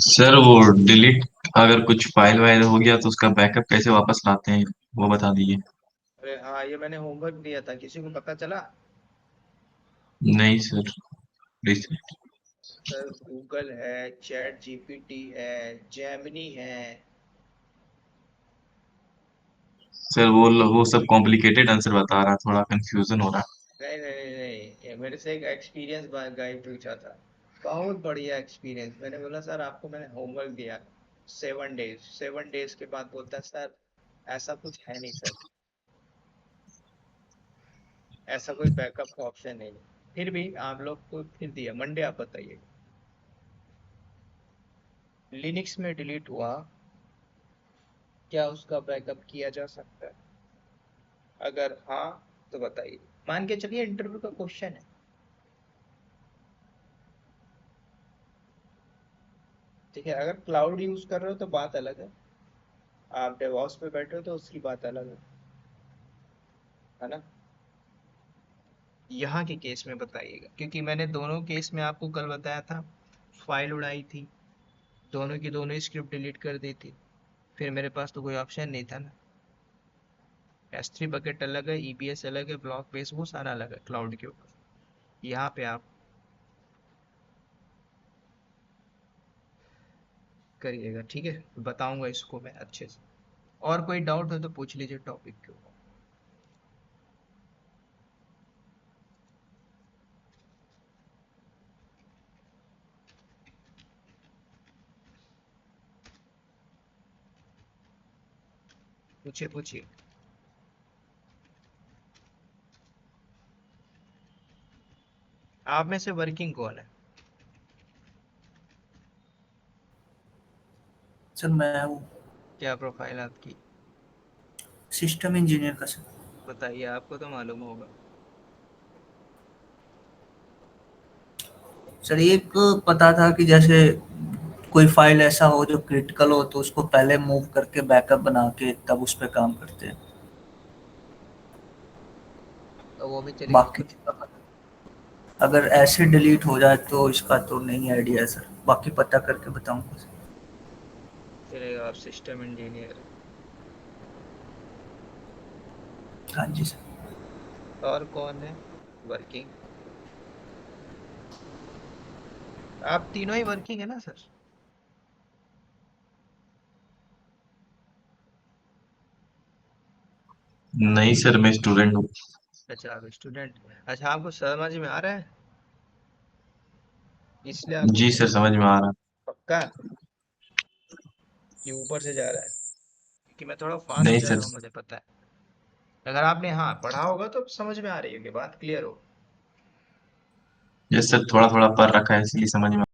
सर वो डिलीट अगर कुछ फाइल वाइल हो गया तो उसका बैकअप कैसे वापस लाते हैं वो बता दीजिए। अरे हाँ, ये मैंने होमवर्क दिया था, किसी को पता चला? नहीं सर, प्लीज। सर गूगल है, चैट जीपीटी है, जेमिनी है। सर वो सब कॉम्प्लिकेटेड आंसर बता रहा, थोड़ा कंफ्यूजन हो रहा। नहीं नहीं नहीं नहीं, ये मेरे से एक एक्सपीरियंस गाइड पूछा था, बहुत बढ़िया एक्सपीरियंस। मैंने बोला सर आपको मैंने होमवर्क दिया 7 डेज, 7 डेज के बाद बोलता सर ऐसा कुछ है नहीं सर, ऐसा कोई बैकअप का ऑप्शन नहीं है। फिर भी आप लोग को फिर दिया, मंडे आप बताइए। लिनक्स में डिलीट हुआ, क्या उसका बैकअप किया जा सकता है? अगर हाँ तो बताइए। मान के चलिए इंटरव्यू का क्वेश्चन है, ठीक है। अगर क्लाउड यूज कर रहे हो तो बात अलग है, आप डेवॉप्स पे बैठे हो तो उसकी बात अलग है ना। यहाँ के केस में बताइएगा, क्योंकि मैंने दोनों केस में आपको कल बताया था, फाइल उड़ाई थी, दोनों की दोनों स्क्रिप्ट डिलीट कर दी थी, फिर मेरे पास तो कोई ऑप्शन नहीं था ना। S3 बकेट अलग है, EBS अलग है, ब्लॉक बेस वो सारा अलग है क्लाउड के ऊपर। यहाँ पे आप करिएगा, ठीक है। बताऊंगा इसको मैं अच्छे से। और कोई डाउट हो तो पूछ लीजिए टॉपिक के ऊपर। पूछिए पूछिए। आप में से वर्किंग कौन है? सर मैं हूँ क्या प्रोफाइल आपकी? सिस्टम इंजीनियर का सर। बताइए, आपको तो मालूम होगा। सर ये पता था कि जैसे कोई फाइल ऐसा हो जो क्रिटिकल हो तो उसको पहले मूव करके बैकअप बना के तब उस पर काम करते हैं। तो वो भी चलेगा बाकी कुछ। अगर ऐसे डिलीट हो जाए तो इसका तो नहीं आइडिया है सर, बाकी पता करके बताऊंगा सर। चलेगा, आप सिस्टम इंजीनियर। हाँ जी सर। और कौन है वर्किंग? आप तीनों ही वर्किंग है ना सर? नहीं सर, मैं स्टूडेंट हूँ। अच्छा, आप स्टूडेंट। अच्छा, आपको समझ में आ रहा है? इसलिए आप जी पूछ सर, रहे हैं। समझ में आ रहा। पक्का? कि ऊपर से जा रहा है? कि मैं थोड़ा फास्ट नहीं जा सर। रहा हूँ, मुझे पता है। अगर आपने हाँ पढ़ा होगा तो समझ में आ रही होगी, बात क्लियर हो। ये सर थोड़ा थोड़ा पढ़ रखा है इसलिए समझ में